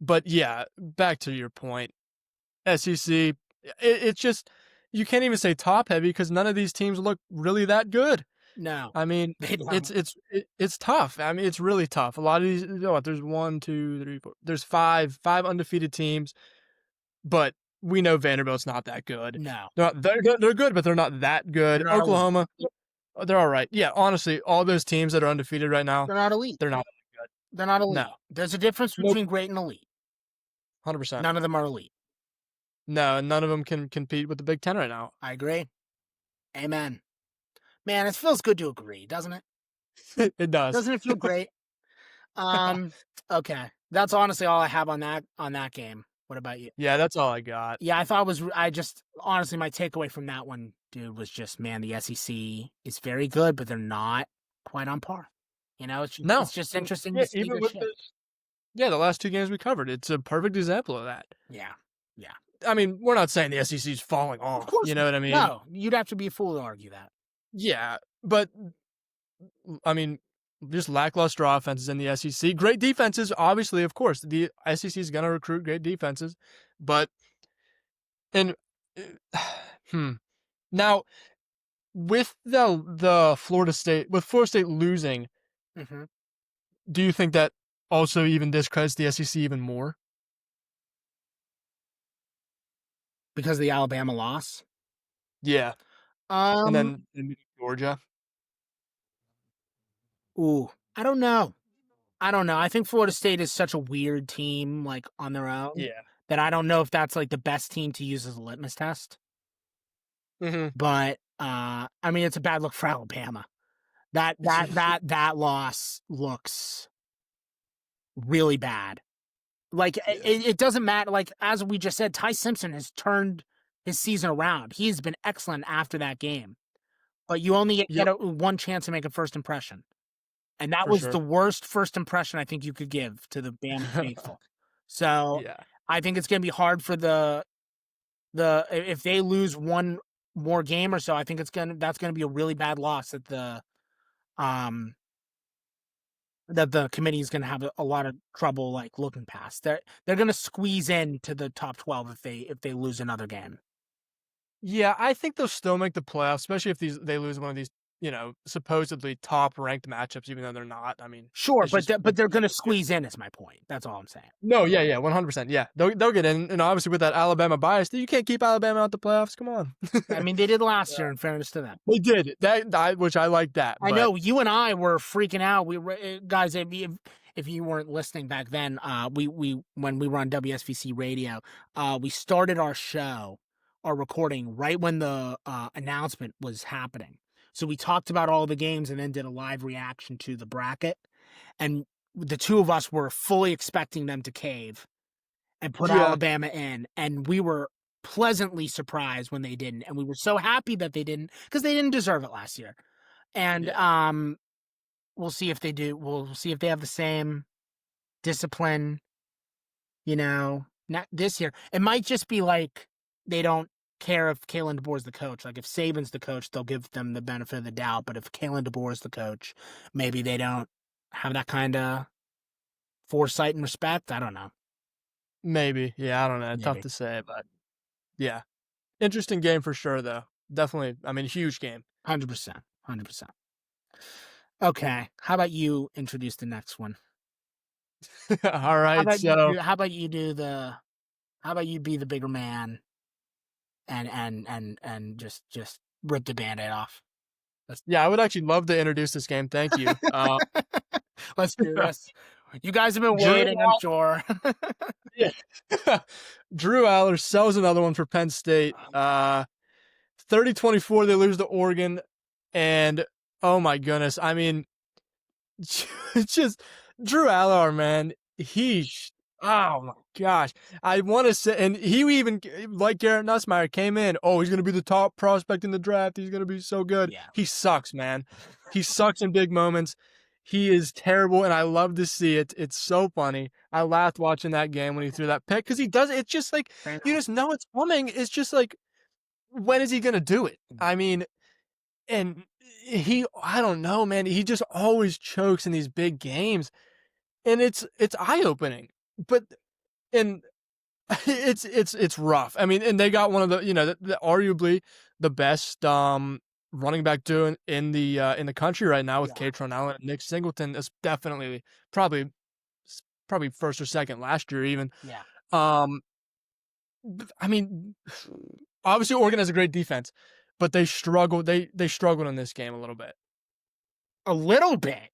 but yeah, back to your point, SEC. It's just you can't even say top heavy because none of these teams look really that good. No, I mean, they don't. it's tough. I mean, it's really tough. A lot of these. There's 1, 2, 3, 4. There's five undefeated teams, but we know Vanderbilt's not that good. No, They're good, but they're not that they're good. not elite. Oklahoma, they're all right. Yeah, honestly, all those teams that are undefeated right now, They're not elite. they're not good. They're not No, elite. There's a difference nope, between great and elite. 100%. None of them are elite. No, none of them can compete with the Big Ten right now. I agree. Amen. Man, it feels good to agree, doesn't it? It does. Doesn't it feel great? Okay. That's honestly all I have on that game. What about you? Yeah, that's all I got. Yeah, I just honestly my takeaway from that one, dude, was just man, the SEC is very good, but they're not quite on par. No, it's just interesting yeah, to see even good with shit. the last 2 games we covered, it's a perfect example of that. Yeah. Yeah. I mean, we're not saying the SEC's falling off. Of course. You know what I mean? No, you'd have to be a fool to argue that. Yeah, but I mean, just lackluster offenses in the SEC. Great defenses, obviously, of course. The SEC is going to recruit great defenses, but and now with the Florida State losing, Mm-hmm. do you think that also even discredits the SEC even more? Because of the Alabama loss. Yeah, and then Georgia. I don't know. I think Florida State is such a weird team, like on their own, Yeah. that I don't know if that's like the best team to use as a litmus test. Mm-hmm. But I mean, it's a bad look for Alabama. That loss looks really bad. Like it doesn't matter. Like as we just said, Ty Simpson has turned his season around. He's been excellent after that game. But you only get one chance to make a first impression. And that For was sure. the worst first impression I think you could give to the Bama faithful. So Yeah. I think it's going to be hard for the if they lose one more game or so. I think that's going to be a really bad loss that the committee is going to have a lot of trouble like looking past. They're going to squeeze into the top 12 if they lose another game. Yeah, I think they'll still make the playoffs, especially if they lose one of these, supposedly top ranked matchups, even though they're not. I mean, sure, but they're going to squeeze in. Is my point. That's all I'm saying. No, yeah, 100%. Yeah, they'll get in, and obviously with that Alabama bias, you can't keep Alabama out the plaffs. Come on. I mean, they did last year. In fairness to them, they did that, which I like that. I know you and I were freaking out. We were guys. If you weren't listening back then, we when we were on WSVC radio, we started our recording right when the announcement was happening. So we talked about all the games and then did a live reaction to the bracket. And the two of us were fully expecting them to cave and put Alabama in. And we were pleasantly surprised when they didn't. And we were so happy that they didn't because they didn't deserve it last year. And we'll see if they do. We'll see if they have the same discipline, not this year. It might just be like they don't care if Kalen DeBoer is the coach. Like if Saban's the coach, they'll give them the benefit of the doubt. But if Kalen DeBoer is the coach, maybe they don't have that kind of foresight and respect. I don't know. Maybe. Yeah, I don't know. Maybe. Tough to say, but yeah. Interesting game for sure, though. Definitely. I mean, huge game. 100%. 100%. Okay. How about you introduce the next one? All right. How about you be the bigger man and just rip the Band-Aid off? Yeah, I would actually love to introduce this game. Thank you. Let's do this. You guys have been waiting, I'm sure. Yeah. Drew Aller sells another one for Penn State. 30-24, they lose to Oregon. And, oh my goodness, I mean, just Drew Aller, man, oh my gosh. I want to say, and he even, like Garrett Nussmeier, came in, he's going to be the top prospect in the draft. He's going to be so good. Yeah. He sucks, man. He sucks in big moments. He is terrible, and I love to see it. It's so funny. I laughed watching that game when he threw that pick because he does. It's just like, you just know it's coming. It's just like, when is he going to do it? I mean, and I don't know, man. He just always chokes in these big games, and it's eye-opening. But and it's rough. I mean, and they got one of the, arguably the best running back doing in the country right now with Yeah, Katron Allen and Nick Singleton. Is definitely probably probably first or second last year even. yeah. Um, I mean, obviously Oregon has a great defense, but they struggled in this game a little bit. A little bit.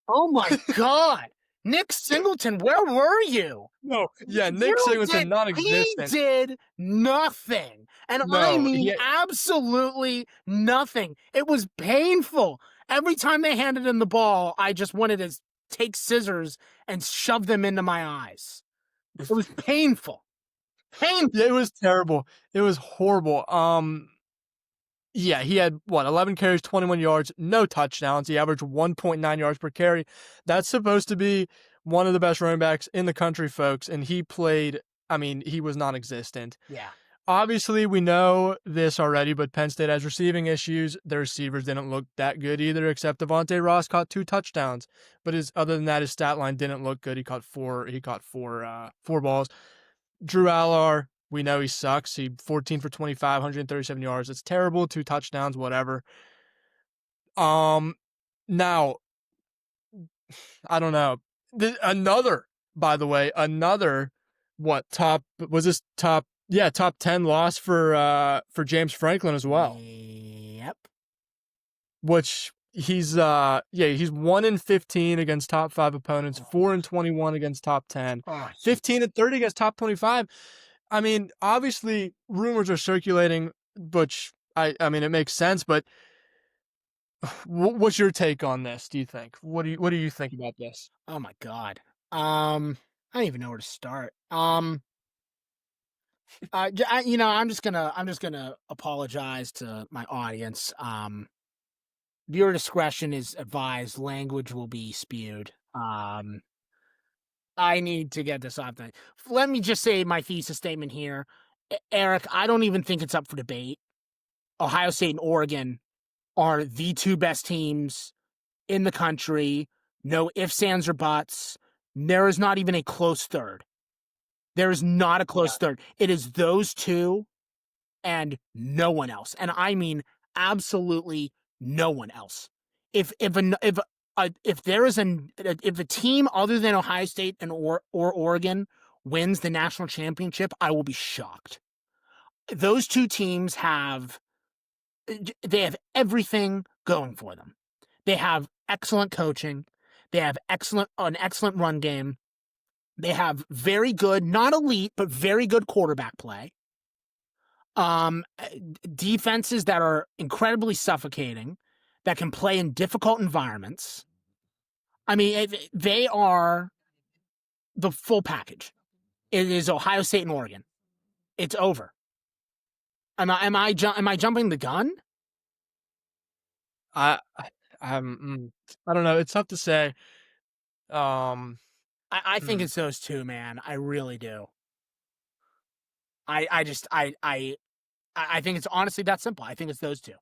Oh my god. Nick Singleton, where were you? No, yeah, Nick You Singleton did he non-existent. did nothing. And I No, mean he absolutely nothing. It was painful. Every time they handed him the ball, I just wanted to take scissors and shove them into my eyes. It was painful. Painful. yeah, it was terrible. It was horrible. Yeah, he had what, 11 carries, 21 yards, no touchdowns. He averaged 1.9 yards per carry. That's supposed to be one of the best running backs in the country, folks, and he played, I mean, he was non-existent. Yeah. Obviously, we know this already, but Penn State has receiving issues. Their receivers didn't look that good either, except Devontae Ross caught 2 touchdowns. But other than that, his stat line didn't look good. He caught four balls. Drew Allar, we know he sucks. He 14 for 25, 137 yards. It's terrible. 2 touchdowns, whatever. Um, Now, I don't know. By the way, what top was this top? Yeah, top 10 loss for James Franklin as well. Yep. Which he's 1-15 against top 5 opponents, 4-21 against top 10, Oh, 15-30 against top 25. I mean, obviously rumors are circulating, which I mean it makes sense, but what's your take on this? Do you think? What do you think about this? oh my god. I don't even know where to start. I'm just gonna apologize to my audience. Viewer discretion is advised. Language will be spewed. I need to get this off. Let me just say my thesis statement here, Eric. I don't even think it's up for debate. Ohio State and Oregon are the 2 best teams in the country. No ifs, ands, or buts. There is not even a close third. There is not a close third. It is those 2 and no one else. And I mean absolutely no one else. If there is if a team other than Ohio State and or Oregon wins the national championship, I will be shocked. Those 2 teams have everything going for them. They have excellent coaching. They have an excellent run game. They have very good, not elite, but very good quarterback play. Defenses that are incredibly suffocating, that can play in difficult environments. I mean, they are the full package. It is Ohio State and Oregon. It's over. Am I jumping the gun? I I don't know. It's tough to say. Um, I think mm, it's those 2, man. I really do. I think it's honestly that simple. I think it's those 2.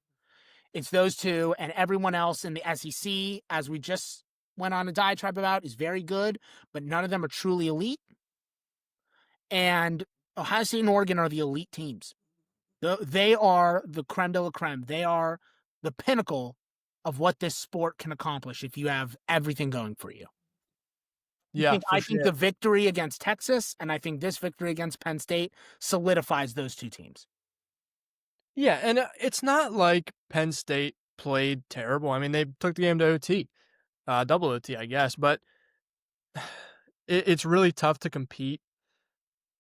It's those 2, and everyone else in the SEC, as we just went on a diatribe about, is very good, but none of them are truly elite. And Ohio State and Oregon are the elite teams. They are the creme de la creme. They are the pinnacle of what this sport can accomplish if you have everything going for you. yeah, for I think the sure. victory against Texas and I think this victory against Penn State solidifies those 2 teams. Yeah, and it's not like Penn State played terrible. I mean, they took the game to OT, double OT, I guess, but it's really tough to compete.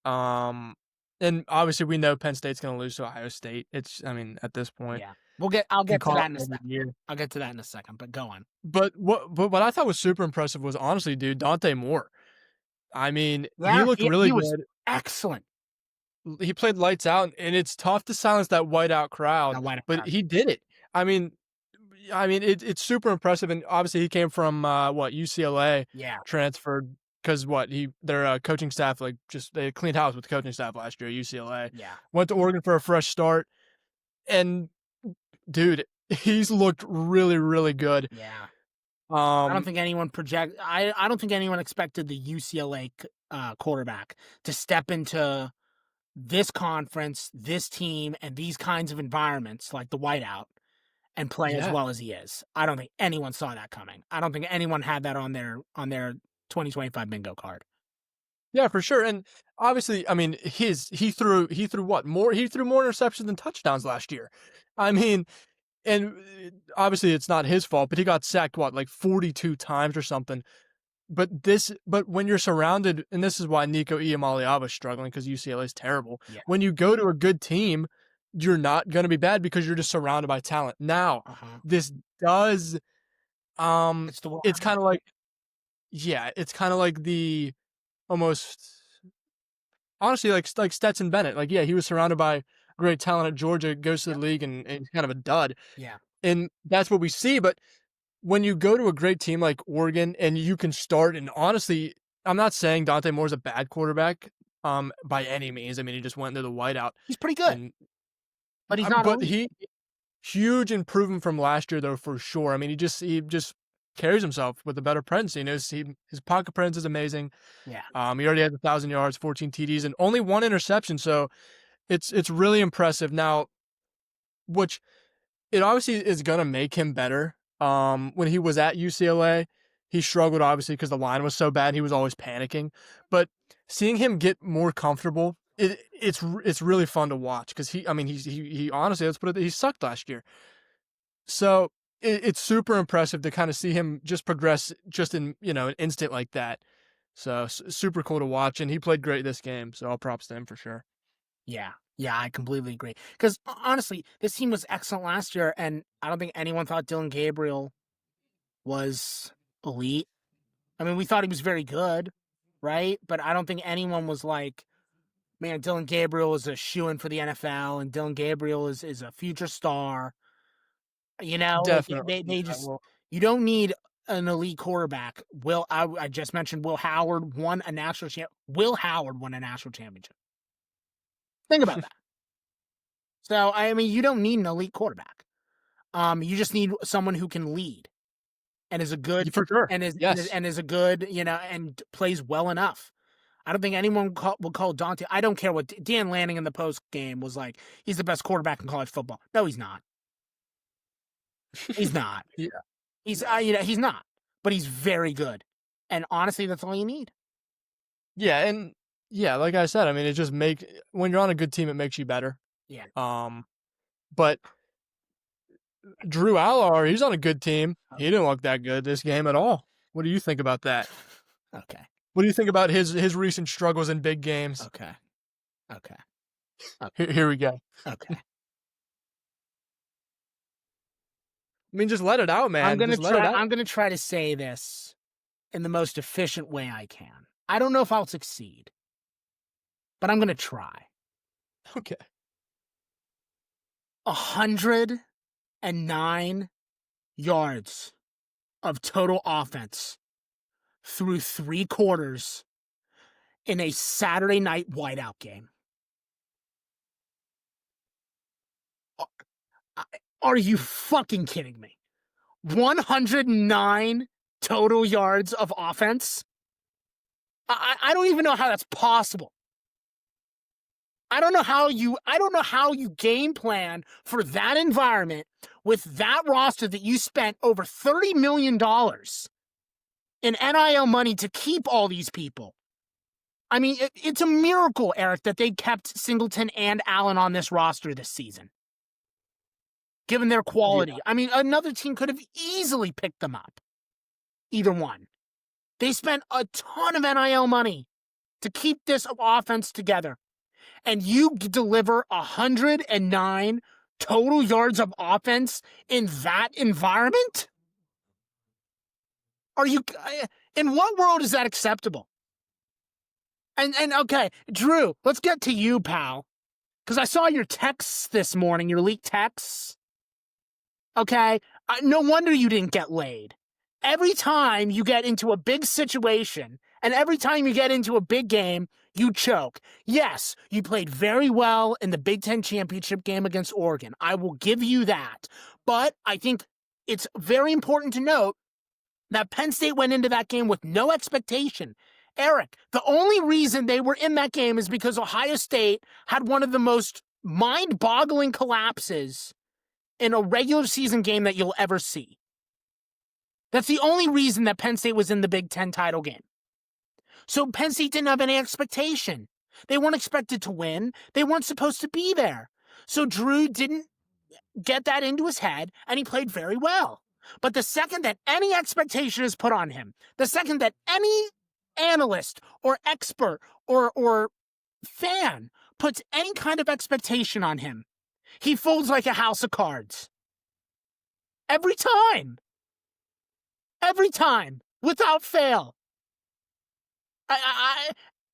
Um, and obviously we know Penn State's going to lose to Ohio State. I mean, at this point, Yeah. I'll can get to call that it in a every second. year. I'll get to that in a second, but go on. But what I thought was super impressive was honestly, dude, Dante Moore. I mean, he Yeah, looked really he was good. excellent. He played lights out, and it's tough to silence that whiteout crowd, That white but he did it. I mean, it's super impressive, and obviously he came from UCLA, Yeah. transferred because their coaching staff they cleaned house with the coaching staff last year at UCLA. Yeah. Went to Oregon for a fresh start, and dude, He's looked really, really good. Yeah. I don't Um, think anyone I don't think anyone expected the UCLA quarterback to step into this conference, this team, and these kinds of environments like the whiteout and play as yeah. well as he is. I don't think anyone saw that coming. I don't think anyone had that on their 2025 bingo card. Yeah, for sure. And obviously, I mean, he threw what? He threw more interceptions than touchdowns last year. I mean, and obviously it's not his fault, but he got sacked what, like 42 times or something. But when you're surrounded, and this is why Nico Iamaleava is struggling because UCLA is terrible. Yeah. When you go to a good team, you're not going to be bad because you're just surrounded by talent. Now, Uh-huh. this does It's the it's kind of like yeah, it's kind of like the almost honestly like Stetson Bennett. Like yeah, he was surrounded by great talent at Georgia, goes to Yep. the league and he's kind of a dud. Yeah. And that's what we see, but when you go to a great team like Oregon and you can start, and honestly, I'm not saying Dante Moore's a bad quarterback, by any means. I mean, he just went into the whiteout He's pretty good, and but he's not but elite. he huge improvement from last year though for sure. I mean, he just carries himself with a better presence. You know, his pocket presence is amazing. Yeah. He already has 1,000 yards, 14 TDs, and only one interception. So it's really impressive. Now, which it obviously is gonna make him better. When he was at UCLA, he struggled obviously because the line was so bad. He was always panicking. But seeing him get more comfortable, it's really fun to watch because I mean, he honestly, let's put it, he sucked last year. So it's super impressive to kind of see him just progress just in an instant like that. So super cool to watch, and he played great this game. So all props to him for sure. Yeah. Yeah, I completely agree. Because honestly, this team was excellent last year, and I don't think anyone thought Dylan Gabriel was elite. I mean, we thought he was very good, right? But I don't think anyone was like, man, Dylan Gabriel is a shoo-in for the NFL, and Dylan Gabriel is a future star. You know, like Definitely. they Yeah. just Well, you don't need an elite quarterback. I just mentioned Will Howard won a national champ. Will Howard won a national championship. Think about that. So I mean, you don't need an elite quarterback. You just need someone who can lead and is a good for sure. and is and is, Yes. and is a good and plays well enough. I don't think anyone will call Dante. I don't care what Dan Lanning in the post game was like. He's the best quarterback in college football. No, he's not. He's not. Yeah. He's No. he's not. But he's very good. And honestly, that's all you need. Yeah, and yeah, like I said, I mean, it just when you're on a good team, it makes you better. Yeah. But Drew Allar, he's on a good team. He didn't look that good this game at all. What do you think about that? Okay. What do you think about his recent struggles in big games? Okay. Okay. Here we go. Okay. I mean, just let it out, man. Just let it out. I'm gonna try to say this in the most efficient way I can. I don't know if I'll succeed, but I'm gonna try. Okay. 109 yards of total offense through 3 quarters in a Saturday night whiteout game. Are you fucking kidding me? 109 total yards of offense? I don't even know how that's possible. I don't know how you game plan for that environment with that roster that you spent over $30 million in NIL money to keep all these people. I mean, it's a miracle, Eric, that they kept Singleton and Allen on this roster this season, given their quality. Yeah. I mean, another team could have easily picked them up. Either one. They spent a ton of NIL money to keep this offense together. And you deliver 109 total yards of offense in that environment? In what world is that acceptable? And okay, Drew, let's get to you, pal. Because I saw your texts this morning, your leaked texts. Okay? No wonder you didn't get laid. Every time you get into a big situation and every time you get into a big game, you choke. Yes, you played very well in the Big Ten championship game against Oregon. I will give you that. But I think it's very important to note that Penn State went into that game with no expectation. Eric, the only reason they were in that game is because Ohio State had one of the most mind-boggling collapses in a regular season game that you'll ever see. That's the only reason that Penn State was in the Big Ten title game. So Penn State didn't have any expectation. They weren't expected to win. They weren't supposed to be there. So Drew didn't get that into his head, and he played very well. But the second that any expectation is put on him, the second that any analyst or expert or fan puts any kind of expectation on him, he folds like a house of cards. Every time. Every time. Without fail.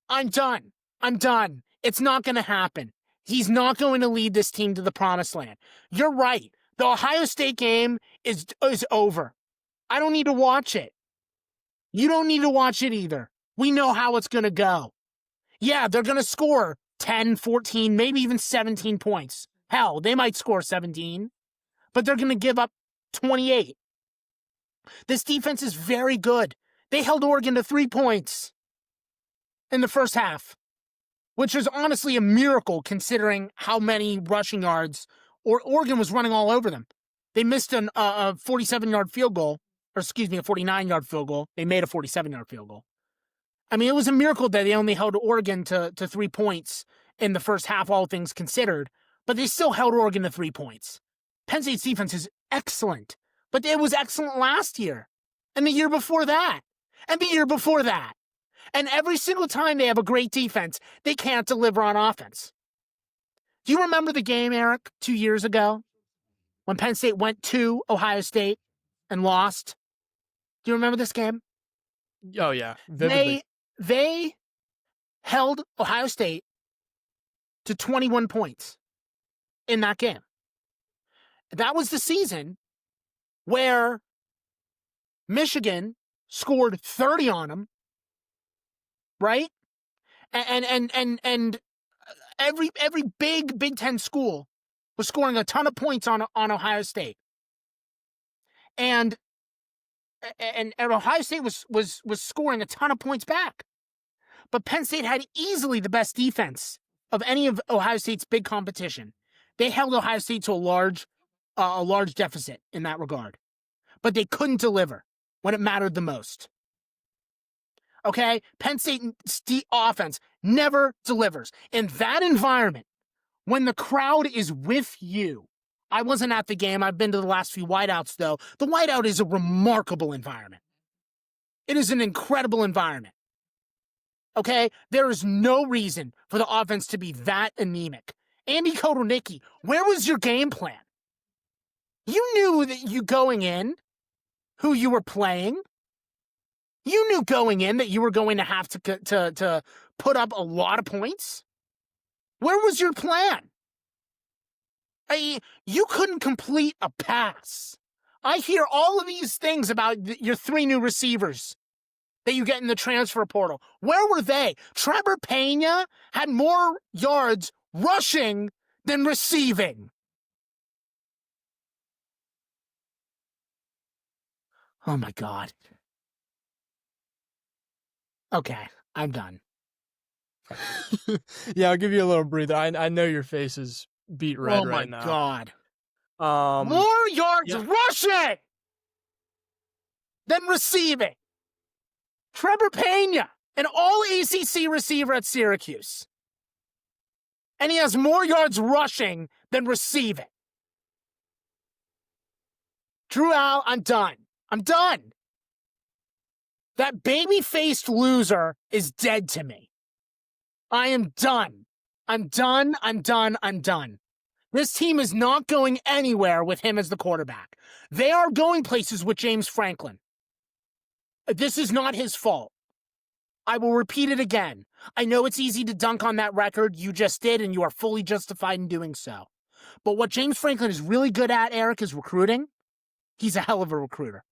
I'm done. I'm done. It's not going to happen. He's not going to lead this team to the promised land. You're right. The Ohio State game is over. I don't need to watch it. You don't need to watch it either. We know how it's going to go. Yeah, they're going to score 10, 14, maybe even 17 points. Hell, they might score 17, but they're going to give up 28. This defense is very good. They held Oregon to 3 points in the first half, which is honestly a miracle considering how many rushing yards Oregon was running all over them. They missed a 47-yard field goal, or excuse me, a 49-yard field goal. They made a 47-yard field goal. I mean, it was a miracle that they only held Oregon to 3 points in the first half, all things considered, but they still held Oregon to 3 points. Penn State's defense is excellent, but it was excellent last year, and the year before that, and the year before that. And every single time they have a great defense, they can't deliver on offense. Do you remember the game, Eric, 2 years ago when Penn State went to Ohio State and lost? Do you remember this game? Oh, yeah. Vividly. They held Ohio State to 21 points in that game. That was the season where Michigan scored 30 on them, right? And every big Big Ten school was scoring a ton of points on Ohio State. And Ohio State was scoring a ton of points back. But Penn State had easily the best defense of any of Ohio State's big competition. They held Ohio State to a large deficit in that regard. But they couldn't deliver when it mattered the most. Okay? Penn State's offense never delivers. In that environment, when the crowd is with you, I wasn't at the game. I've been to the last few whiteouts, though. The whiteout is a remarkable environment. It is an incredible environment. Okay? There is no reason for the offense to be that anemic. Andy Kotelnicki, where was your game plan? You knew that you going in, who you were playing. You knew going in that you were going to have to put up a lot of points. Where was your plan? You couldn't complete a pass. I hear all of these things about your 3 new receivers that you get in the transfer portal. Where were they? Trevor Pena had more yards rushing than receiving. Oh my God. Okay, I'm done. Yeah, I'll give you a little breather. I know your face is beat red right now. Oh my God. More yards rushing than receiving. Trevor Pena, an all-ACC receiver at Syracuse. And he has more yards rushing than receiving. Drew Al, I'm done. I'm done. That baby-faced loser is dead to me. I am done. I'm done. I'm done. I'm done. This team is not going anywhere with him as the quarterback. They are going places with James Franklin. This is not his fault. I will repeat it again. I know it's easy to dunk on that record. You just did, and you are fully justified in doing so. But what James Franklin is really good at, Eric, is recruiting. He's a hell of a recruiter.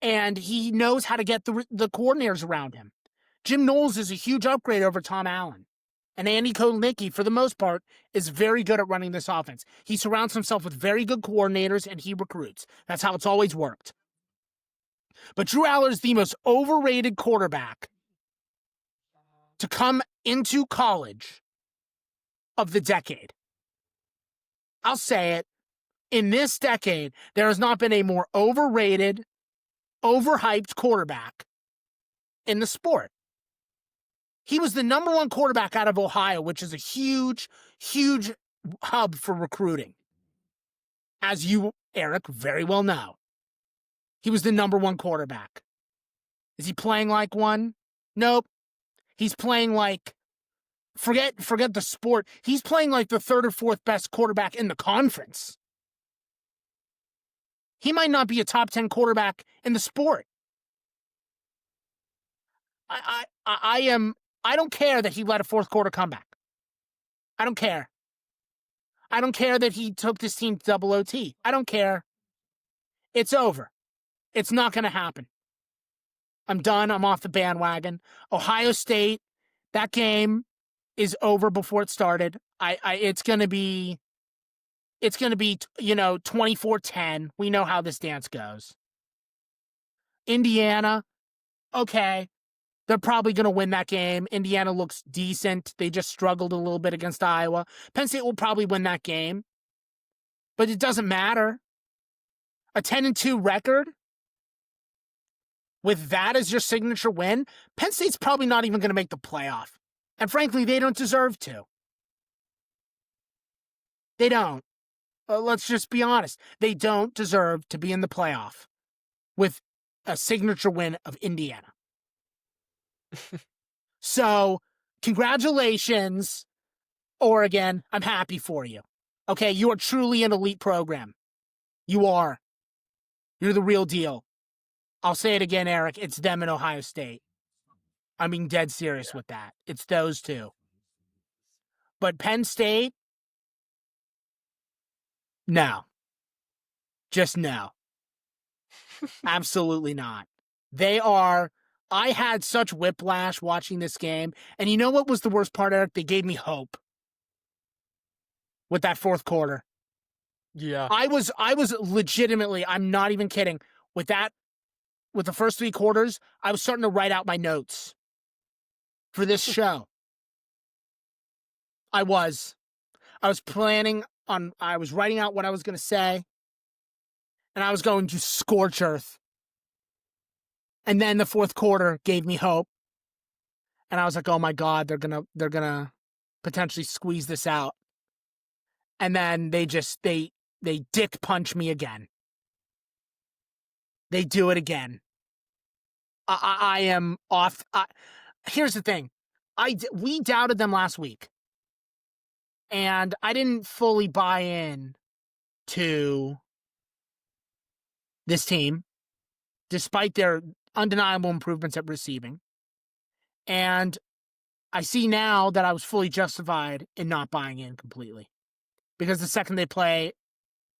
And he knows how to get the coordinators around him. Jim Knowles is a huge upgrade over Tom Allen. And Andy Kolicki, for the most part, is very good at running this offense. He surrounds himself with very good coordinators, and he recruits. That's how it's always worked. But Drew Aller is the most overrated quarterback to come into college of the decade. I'll say it. In this decade, there has not been a more overrated, overhyped quarterback in the sport. He was the number one quarterback out of Ohio, which is a huge, huge hub for recruiting. As you, Eric, very well know. He was the number one quarterback. Is he playing like one? Nope. He's playing like, forget the sport. He's playing like the third or fourth best quarterback in the conference. He might not be a top 10 quarterback in the sport. I don't care that he led a fourth quarter comeback. I don't care. I don't care that he took this team to double OT. I don't care. It's over. It's not going to happen. I'm done. I'm off the bandwagon. Ohio State, that game is over before it started. It's going to be 24-10. We know how this dance goes. Indiana, okay. They're probably going to win that game. Indiana looks decent. They just struggled a little bit against Iowa. Penn State will probably win that game. But it doesn't matter. A 10-2 record with that as your signature win, Penn State's probably not even going to make the playoff. And frankly, they don't deserve to. They don't. Let's just be honest. They don't deserve to be in the playoff with a signature win of Indiana. So, congratulations, Oregon. I'm happy for you. Okay, you are truly an elite program. You are. You're the real deal. I'll say it again, Eric. It's them in Ohio State. I'm being dead serious with that. It's those two. But Penn State, no. Just no. Absolutely not. They are. I had such whiplash watching this game. And you know what was the worst part, Eric? They gave me hope with that fourth quarter. Yeah. I was legitimately, I'm not even kidding, with the first three quarters, I was starting to write out my notes for this show. I was writing out what I was going to say, and I was going to scorch earth. And then the fourth quarter gave me hope. And I was like, oh my God, they're gonna potentially squeeze this out. And then they dick punch me again. They do it again. I am off. Here's the thing. We doubted them last week. And I didn't fully buy in to this team, despite their undeniable improvements at receiving. And I see now that I was fully justified in not buying in completely. Because the second they play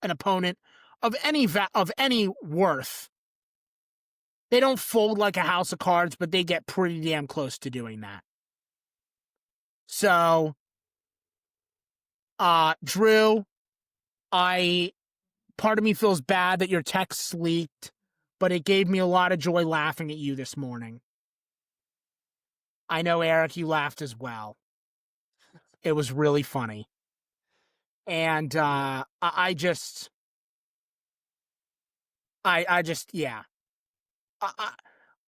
an opponent of any worth, they don't fold like a house of cards, but they get pretty damn close to doing that. So, Drew, part of me feels bad that your text leaked, but it gave me a lot of joy laughing at you this morning. I know, Eric, you laughed as well. It was really funny. And yeah.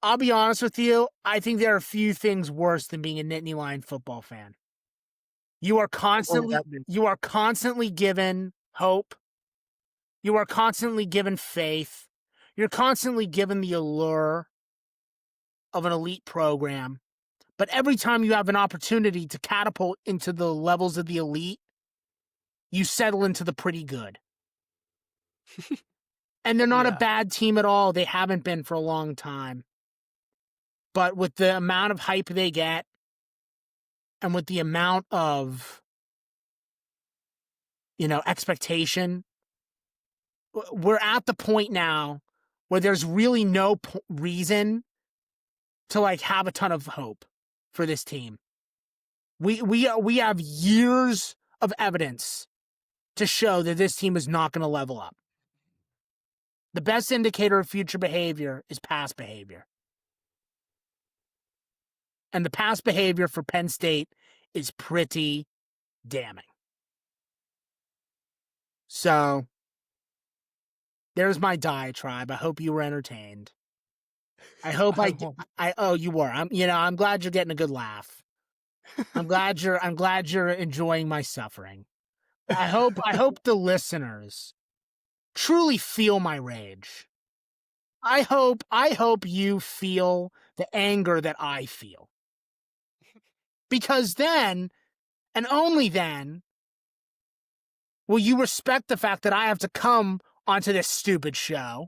I'll be honest with you. I think there are a few things worse than being a Nittany Lion football fan. You are constantly given hope. You are constantly given faith. You're constantly given the allure of an elite program. But every time you have an opportunity to catapult into the levels of the elite, you settle into the pretty good. And they're not a bad team at all. They haven't been for a long time. But with the amount of hype they get, and with the amount of, expectation, we're at the point now where there's really no reason to have a ton of hope for this team. We have years of evidence to show that this team is not going to level up. The best indicator of future behavior is past behavior. And the past behavior for Penn State is pretty damning. So, there's my diatribe. I hope you were entertained. I hope you were. I'm glad you're getting a good laugh. I'm glad you're enjoying my suffering. I hope the listeners truly feel my rage. I hope you feel the anger that I feel. Because then, and only then, will you respect the fact that I have to come onto this stupid show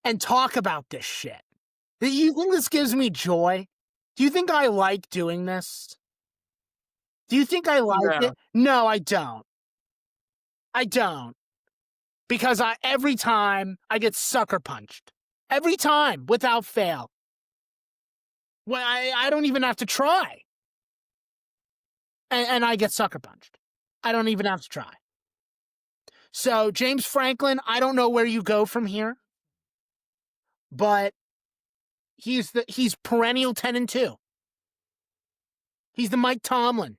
and talk about this shit. Do you think this gives me joy? Do you think I like doing this? Do you think I like it? No, I don't. I don't. Because every time I get sucker punched. Every time, without fail. Well, I don't even have to try. And I get sucker punched. I don't even have to try. So, James Franklin, I don't know where you go from here. But he's perennial 10-2. He's the Mike Tomlin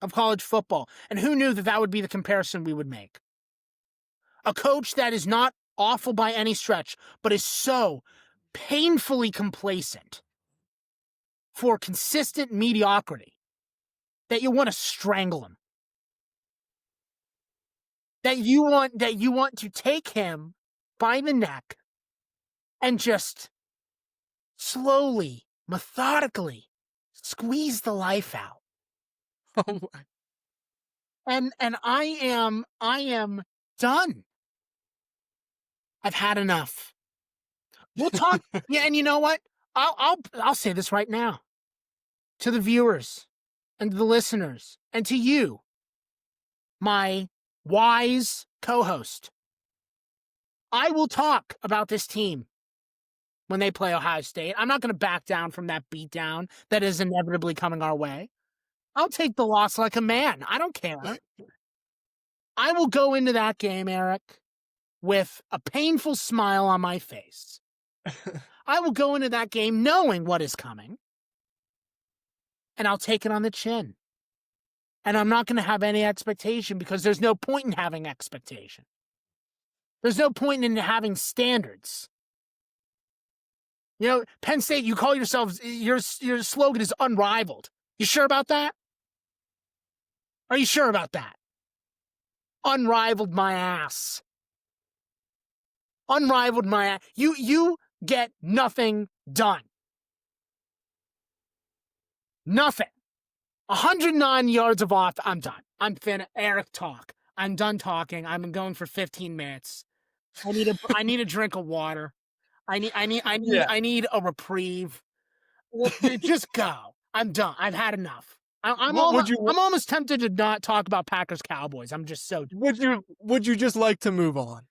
of college football. And who knew that would be the comparison we would make? A coach that is not awful by any stretch, but is so painfully complacent for consistent mediocrity that you want to strangle him. That you want to take him by the neck and just slowly, methodically squeeze the life out. Oh my. And I am done. I've had enough. We'll talk. Yeah, and you know what? I'll say this right now to the viewers and to the listeners and to you, my wise co-host. I will talk about this team when they play Ohio State. I'm not going to back down from that beatdown that is inevitably coming our way. I'll take the loss like a man. I don't care. I will go into that game, Eric, with a painful smile on my face. I will go into that game knowing what is coming, and I'll take it on the chin. And I'm not going to have any expectation because there's no point in having expectation. There's no point in having standards. You know, Penn State, you call yourselves, your slogan is unrivaled. You sure about that? Are you sure about that? Unrivaled my ass. Unrivaled my ass. You get nothing done. Nothing. 109 yards of off. I'm done. I'm finished. Eric, talk. I'm done talking. I've been going for 15 minutes. I need a drink of water. I need a reprieve. Just go. I'm done. I've had enough. I'm almost tempted to not talk about Packers Cowboys. I'm just so. Would you just like to move on?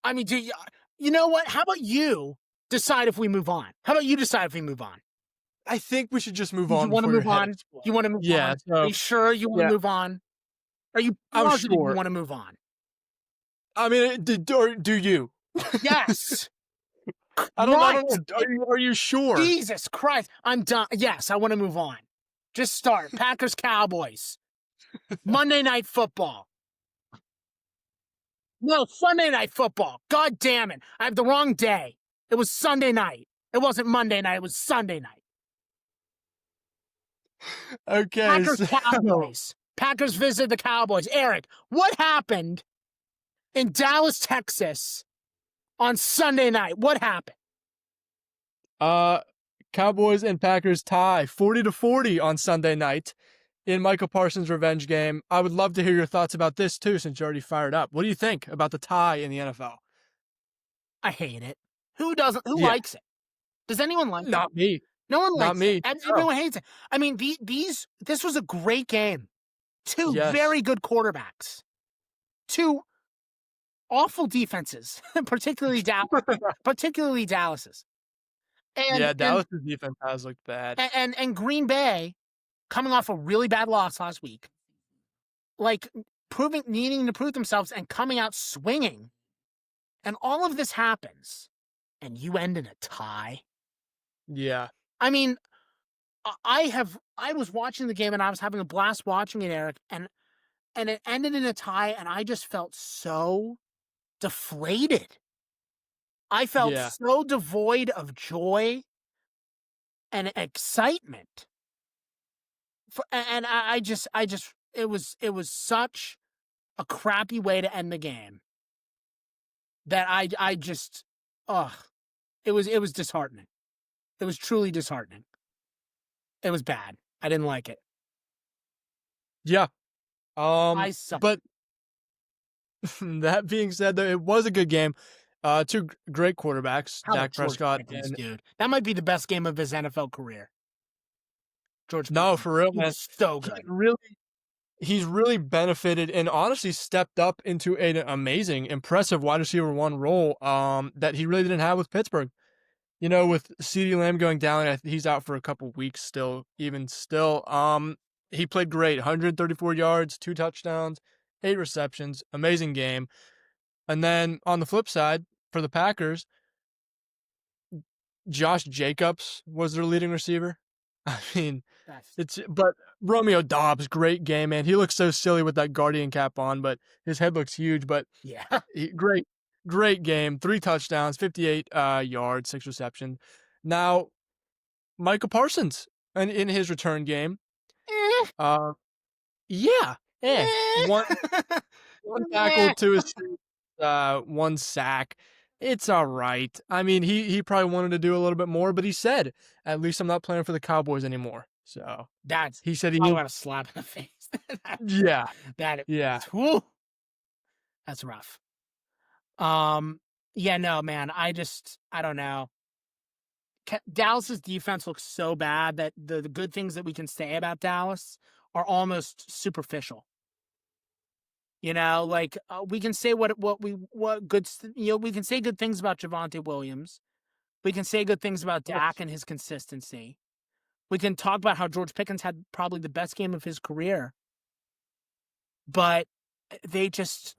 I mean, you know what? How about you decide if we move on? How about you decide if we move on? I think we should just move on. You want to move on? You want to move on? So, are you sure you want to move on? Are you positive you want to move on? I mean, do you? Yes. I don't know. Are you sure? Jesus Christ. I'm done. Yes, I want to move on. Just start. Packers Cowboys. Monday Night Football. No, Sunday Night Football. God damn it. I have the wrong day. It was Sunday night. It wasn't Monday night. It was Sunday night. Okay. Packers Cowboys. Packers visit the Cowboys. Eric, what happened in Dallas, Texas on Sunday night? What happened? Cowboys and Packers tie 40-40 on Sunday night in Michael Parsons' revenge game. I would love to hear your thoughts about this too, since you're already fired up. What do you think about the tie in the NFL? I hate it. Who doesn't? Who likes it? Does anyone like it? Not me. No one likes it. Not me. Everyone hates it. I mean, this was a great game. Two very good quarterbacks. Two awful defenses, particularly Dallas's. And Yeah, and Dallas's defense has looked bad. and Green Bay coming off a really bad loss last week, like proving needing to prove themselves and coming out swinging, and all of this happens, and you end in a tie. Yeah. I mean, I was watching the game and I was having a blast watching it, Eric, and it ended in a tie, and I just felt so deflated. I felt Yeah. so devoid of joy and excitement. And I just it was such a crappy way to end the game that I just ugh it was disheartening. It was truly disheartening. It was bad. I didn't like it. Yeah. I suck. But that being said, though, it was a good game. Two great quarterbacks, How about Dak George Prescott Pickens, and dude? That might be the best game of his NFL career. George no, Pickens. for real, He man. was so He's good. really he's really benefited and honestly stepped up into an amazing, impressive wide receiver one role that he really didn't have with Pittsburgh. You know, with CeeDee Lamb going down, he's out for a couple weeks still. Even still, he played great. 134 yards, 2 touchdowns, 8 receptions, amazing game. And then on the flip side, for the Packers, Josh Jacobs was their leading receiver. I mean, That's but Romeo Dobbs, great game, man. He looks so silly with that Guardian cap on, but his head looks huge. But yeah. great game. 3 touchdowns, 58 yards, 6 receptions. Now, Micah Parsons, and in his return game, Eh, uh, yeah, one eh, one tackle, eh. 2 assists, 1 sack. It's all right. I mean, he probably wanted to do a little bit more, but he said, "At least I'm not playing for the Cowboys anymore." So That's he said he talk was, about a slap in the face. that, yeah, that yeah, whew, that's rough. Um, yeah, no, man. I don't know. Dallas's defense looks so bad that the good things that we can say about Dallas are almost superficial. You know, like we can say what good we can say good things about Javonte Williams. We can say good things about Dak yes, and his consistency. We can talk about how George Pickens had probably the best game of his career, but they just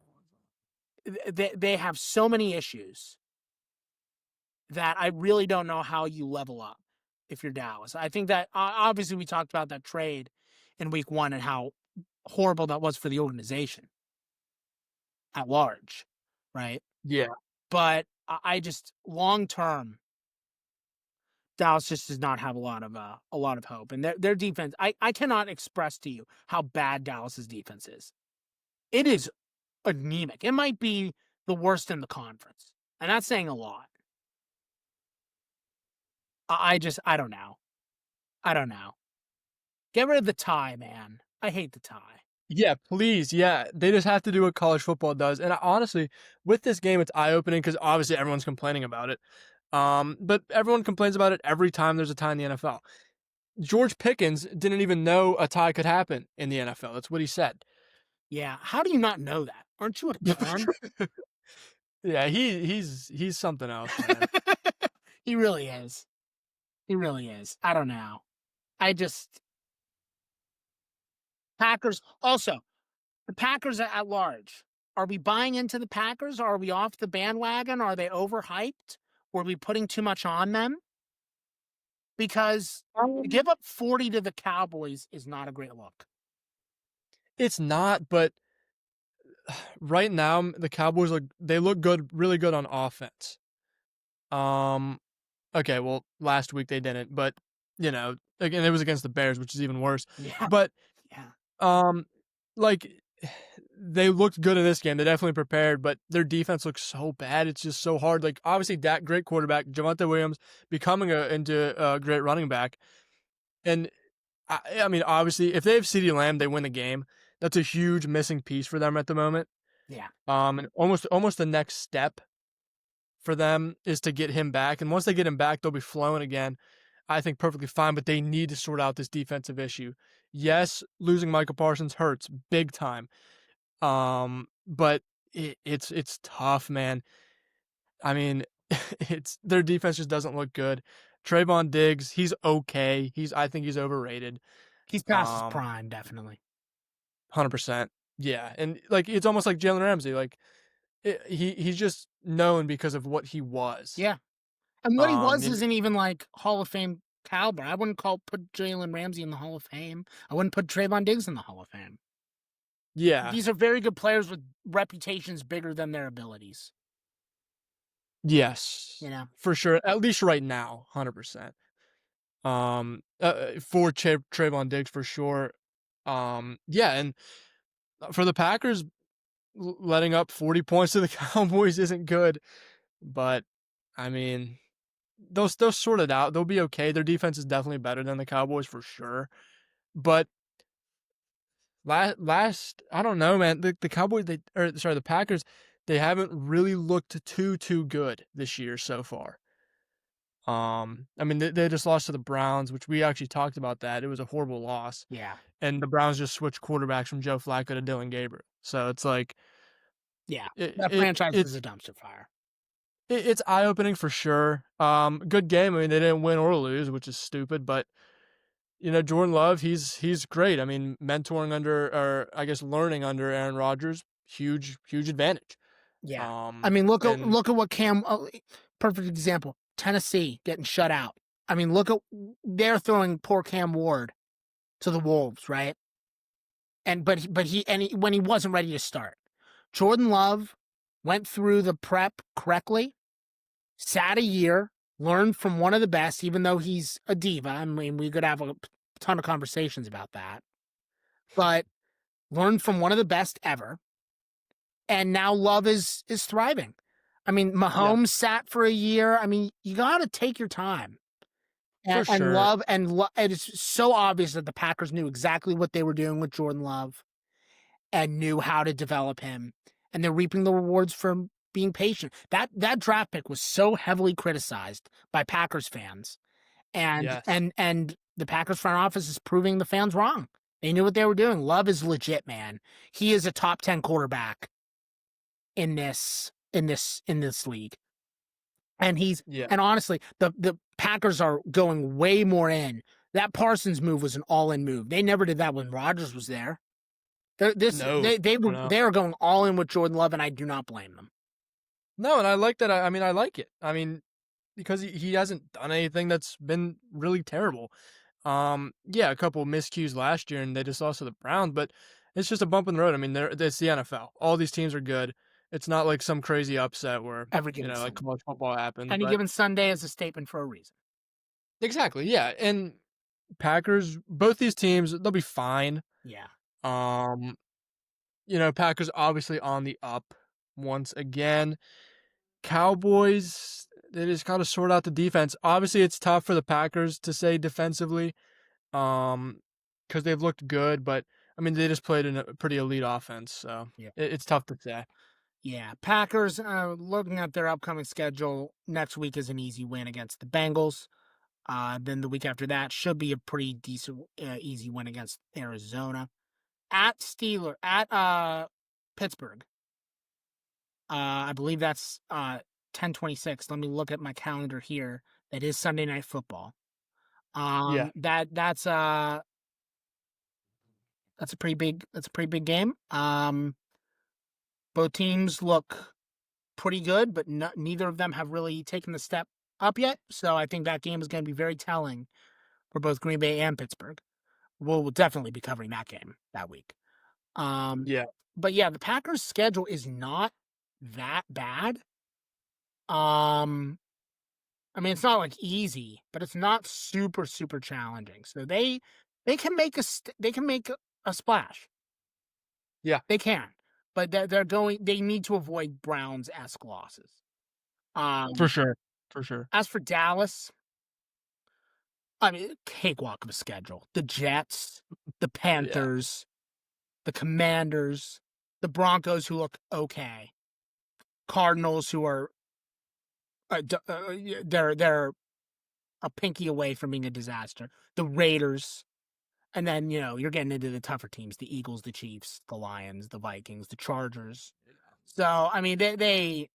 they have so many issues that I really don't know how you level up if you're Dallas. I think that obviously we talked about that trade in week 1 and how horrible that was for the organization at large, right? yeah, But I just long term, Dallas just does not have a lot of hope, and their defense. I cannot express to you how bad Dallas's defense is. It is anemic. It might be the worst in the conference, and that's saying a lot. I don't know. I don't know. Get rid of the tie, man. I hate the tie. yeah. Please, yeah. They just have to do what college football does. And honestly, with this game, it's eye opening because obviously everyone's complaining about it. But everyone complains about it every time there's a tie in the NFL. George Pickens didn't even know a tie could happen in the NFL. That's what he said. Yeah. How do you not know that? Aren't you a con? Yeah, he's something else, man. He really is. He really is. I don't know. I just Packers. Also, the Packers at large. Are we buying into the Packers? Are we off the bandwagon? Are they overhyped? Were we putting too much on them? Because to Um, give up 40 to the Cowboys is not a great look. It's not, but right now the Cowboys look good, really good on offense. Um, okay, well last week they didn't, but again it was against the Bears, which is even worse. Yeah. But Yeah. um, like they looked good in this game. They definitely prepared, but their defense looks so bad. It's just so hard. Like obviously Dak, great quarterback, Javonte Williams becoming into a great running back, and I mean obviously if they have CeeDee Lamb, they win the game. That's a huge missing piece for them at the moment. Yeah. And almost the next step for them is to get him back. And once they get him back, they'll be flowing again. I think perfectly fine, but they need to sort out this defensive issue. Yes, losing Michael Parsons hurts big time. But it's tough, man. I mean, it's their defense just doesn't look good. Trayvon Diggs, he's okay. I think he's overrated. He's past his Um, prime, definitely. 100%. Yeah, and like it's almost like Jalen Ramsey. Like he's just known because of what he was. Yeah. And what he was You know, isn't even like Hall of Fame caliber. I wouldn't put Jalen Ramsey in the Hall of Fame. I wouldn't put Trayvon Diggs in the Hall of Fame. yeah, These are very good players with reputations bigger than their abilities. yes, You know? for sure. At least right now, 100%. For Trayvon Diggs for sure. Yeah, and for the Packers, letting up 40 points to the Cowboys isn't good, but I mean, they'll sort it out. They'll be okay. Their defense is definitely better than the Cowboys for sure. But last I don't know, man. The Cowboys the Packers, they haven't really looked too good this year so far. I mean they just lost to the Browns, which we actually talked about that. It was a horrible loss. Yeah. And the Browns just switched quarterbacks from Joe Flacco to Dylan Gabriel. So it's like Yeah. it, That it franchise is it's a dumpster fire. it's eye opening for sure. Good game. I mean, they didn't win or lose, which is stupid, but Jordan Love, he's great. I mean, mentoring under, or I guess learning under Aaron Rodgers, huge advantage. Yeah. I mean, look at And what perfect example. Tennessee getting shut out. I mean, look at they're throwing poor Cam Ward to the Wolves, right? And when he wasn't ready to start. Jordan Love went through the prep correctly, sat a year, learned from one of the best, even though he's a diva. I mean, we could have a ton of conversations about that. But learned from one of the best ever. And now Love is thriving. I mean, yeah, Mahomes sat for a year. I mean, you got to take your time. for And sure. and it's so obvious that the Packers knew exactly what they were doing with Jordan Love and knew how to develop him, and they're reaping the rewards from being patient. That draft pick was so heavily criticized by Packers fans, and Yes. the Packers front office is proving the fans wrong. They knew what they were doing. Love is legit, man. He is a top 10 quarterback in this league. And Yeah. honestly, the Packers are going way more in. That Parsons move was an all-in move. They never did that when Rodgers was there. No. No. They are going all in with Jordan Love, and I do not blame them. No, and I like that. I mean, I like it. I mean, because he hasn't done anything that's been really terrible. Yeah, a couple of miscues last year, and they just lost to the Browns, but it's just a bump in the road. I mean, it's the NFL. All these teams are good. It's not like some crazy upset where Every given like Sunday, college football happens. any But given Sunday is a statement for a reason. exactly, yeah. And Packers, both these teams, they'll be fine. Yeah, Um, Packers obviously on the up once again. Cowboys, they just got to sort out the defense. Obviously, it's tough for the Packers to say defensively, because they've looked good, but I mean, they just played in a pretty elite offense, so yeah, it's tough to say. yeah. Packers, looking at their upcoming schedule, next week is an easy win against the Bengals. Then the week after that should be a pretty decent, easy win against Arizona. At Pittsburgh. I believe that's 10:26. Let me look at my calendar here. That is Sunday Night Football. Yeah, That's a pretty big game. Both teams look pretty good, but neither of them have really taken the step up yet. So I think that game is going to be very telling for both Green Bay and Pittsburgh. We'll definitely be covering that game that week. Um, yeah, but yeah, the Packers' schedule is not that bad. Um, I mean, it's not like easy, but it's not super challenging. So they can make they can make a splash. yeah, They can, but they need to avoid Browns-esque losses. for Um, sure, for sure. as for Dallas, I mean, cakewalk of a schedule. The Jets, the Yeah, Panthers, the Commanders, the Broncos, who look okay, Cardinals, who are they're a pinky away from being a disaster. The Raiders, and then you're getting into the tougher teams: the Eagles, the Chiefs, the Lions, the Vikings, the Chargers. So I mean, they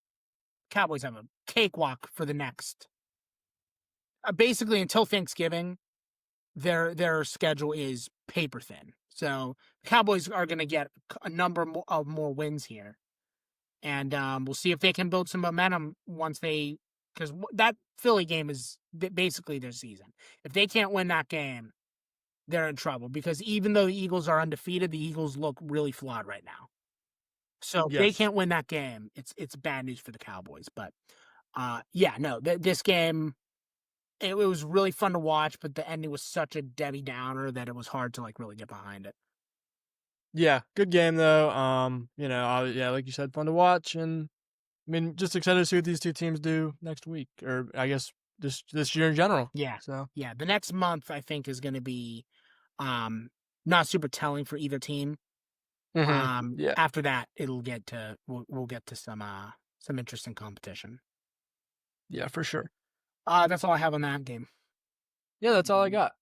Cowboys have a cakewalk for the next basically until Thanksgiving, their schedule is paper thin. So the Cowboys are going to get a number of more wins here, and we'll see if they can build some momentum once they, because that Philly game is basically their season. If they can't win that game, they're in trouble, because even though the Eagles are undefeated, the Eagles look really flawed right now. So if they Yes. can't win that game, it's bad news for the Cowboys. But yeah, no, this game, it was really fun to watch, but the ending was such a Debbie Downer that it was hard to like really get behind it. Yeah, good game though. Yeah, like you said, fun to watch, and I mean, just excited to see what these two teams do next week, or I guess this year in general. Yeah, So, yeah. The next month I think is going to be not super telling for either team. yeah, After that, we'll get to some interesting competition. yeah, for sure. That's all I have on that game. Yeah, that's all I got.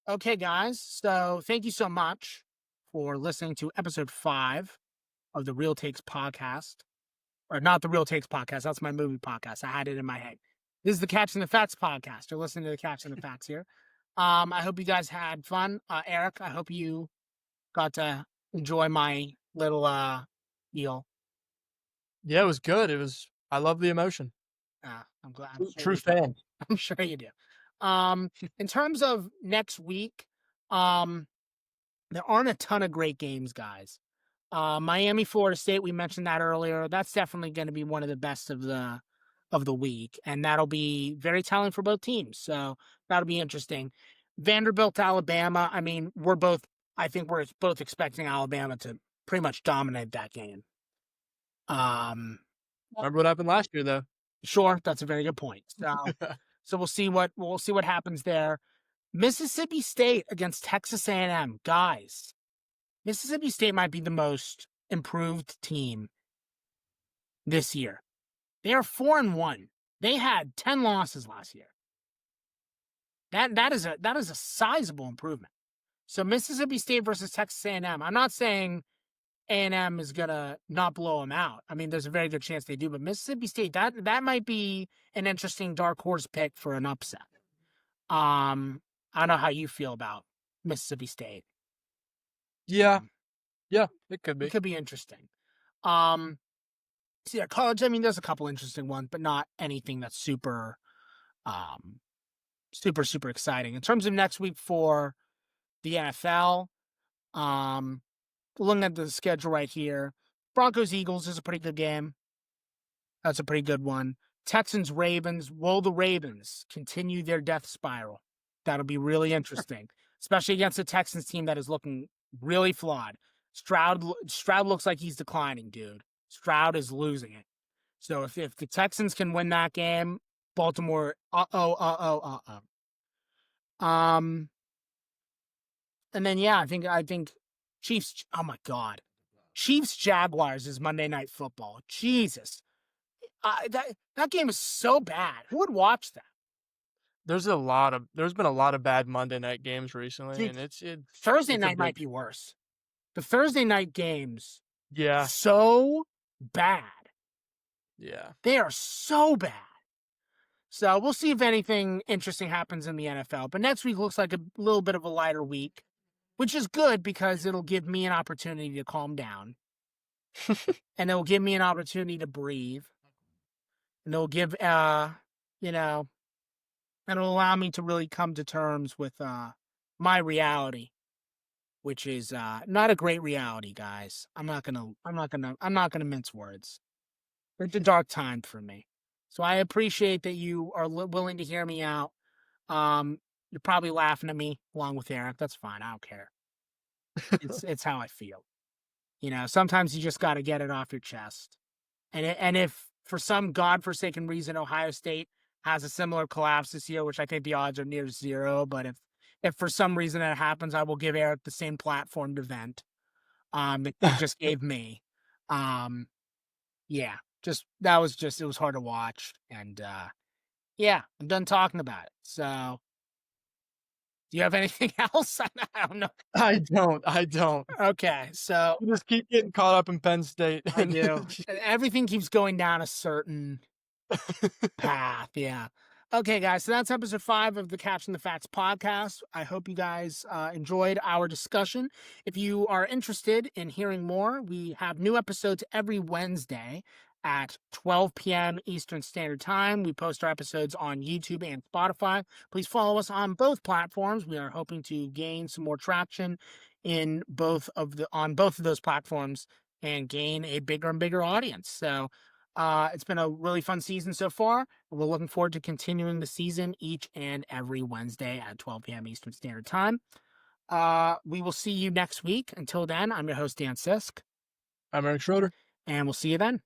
Okay, guys. So thank you so much for listening to episode 5 of the Real Takes podcast. Or not the Real Takes podcast. That's my movie podcast. I had it in my head. This is the Catching the Facts podcast. You're listening to the Catching the Facts here. I hope you guys had fun. Eric, I hope you got to enjoy my little deal. Yeah, it was good. I love the emotion. I'm glad. True fan. I'm sure you do. In terms of next week, um, there aren't a ton of great games, guys. Miami, Florida State, we mentioned that earlier. That's definitely going to be one of the best of the week, and that'll be very telling for both teams. So that'll be interesting. Vanderbilt, Alabama. I mean, I think we're both expecting Alabama to pretty much dominate that game. Remember what happened last year, though? Sure, that's a very good point. So we'll see what happens there. Mississippi State against Texas A&M, guys. Mississippi State might be the most improved team this year. They are 4-1. They had 10 losses last year. That is a sizable improvement. So Mississippi State versus Texas A&M. I'm not saying A&M is gonna not blow them out. I mean, there's a very good chance they do, but Mississippi State, that might be an interesting dark horse pick for an upset. I don't know how you feel about Mississippi State. Yeah, yeah, it could It be. could be interesting. So yeah, college, I mean, there's a couple interesting ones, but not anything that's super super exciting. In terms of next week for the NFL, looking at the schedule right here, Broncos Eagles is a pretty good game. That's a pretty good one. Texans Ravens. Will the Ravens continue their death spiral? That'll be really interesting, especially against a Texans team that is looking really flawed. Stroud looks like he's declining, dude. Stroud is losing it. So if the Texans can win that game, Baltimore, and then yeah, I think Chiefs. Oh my God, Chiefs Jaguars is Monday Night Football. Jesus, that game is so bad. Who would watch that? There's been a lot of bad Monday night games recently, Dude, and it's Thursday a night might big be worse. The Thursday night games, yeah, so bad. yeah. They are so bad. So we'll see if anything interesting happens in the NFL. But next week looks like a little bit of a lighter week, which is good because it'll give me an opportunity to calm down. And it'll give me an opportunity to breathe. And it'll give, you know, and it'll allow me to really come to terms with my reality, which is not a great reality, guys. I'm not gonna mince words. It's a dark time for me. So I appreciate that you are willing to hear me out. You're probably laughing at me along with Eric. That's fine. I don't care. It's how I feel. Sometimes you just got to get it off your chest. And if for some godforsaken reason Ohio State has a similar collapse this year, which I think the odds are near zero, but if for some reason that happens, I will give Eric the same platform to vent. That he just gave me. Yeah, it was hard to watch, and yeah, I'm done talking about it. So, do you have anything else? I don't know. I don't. Okay, so You just keep getting caught up in Penn State. I do. Everything keeps going down a certain path. Yeah. Okay, guys, so that's episode 5 of the Catching the Facts podcast. I hope you guys enjoyed our discussion. If you are interested in hearing more, we have new episodes every Wednesday at 12 p.m. Eastern Standard Time. We post our episodes on YouTube and Spotify. Please follow us on both platforms. We are hoping to gain some more traction in on both of those platforms and gain a bigger and bigger audience. So it's been a really fun season so far. We're looking forward to continuing the season each and every Wednesday at 12 p.m. Eastern Standard Time. We will see you next week. Until then, I'm your host, Dan Sisk. I'm Eric Schroeder. And we'll see you then.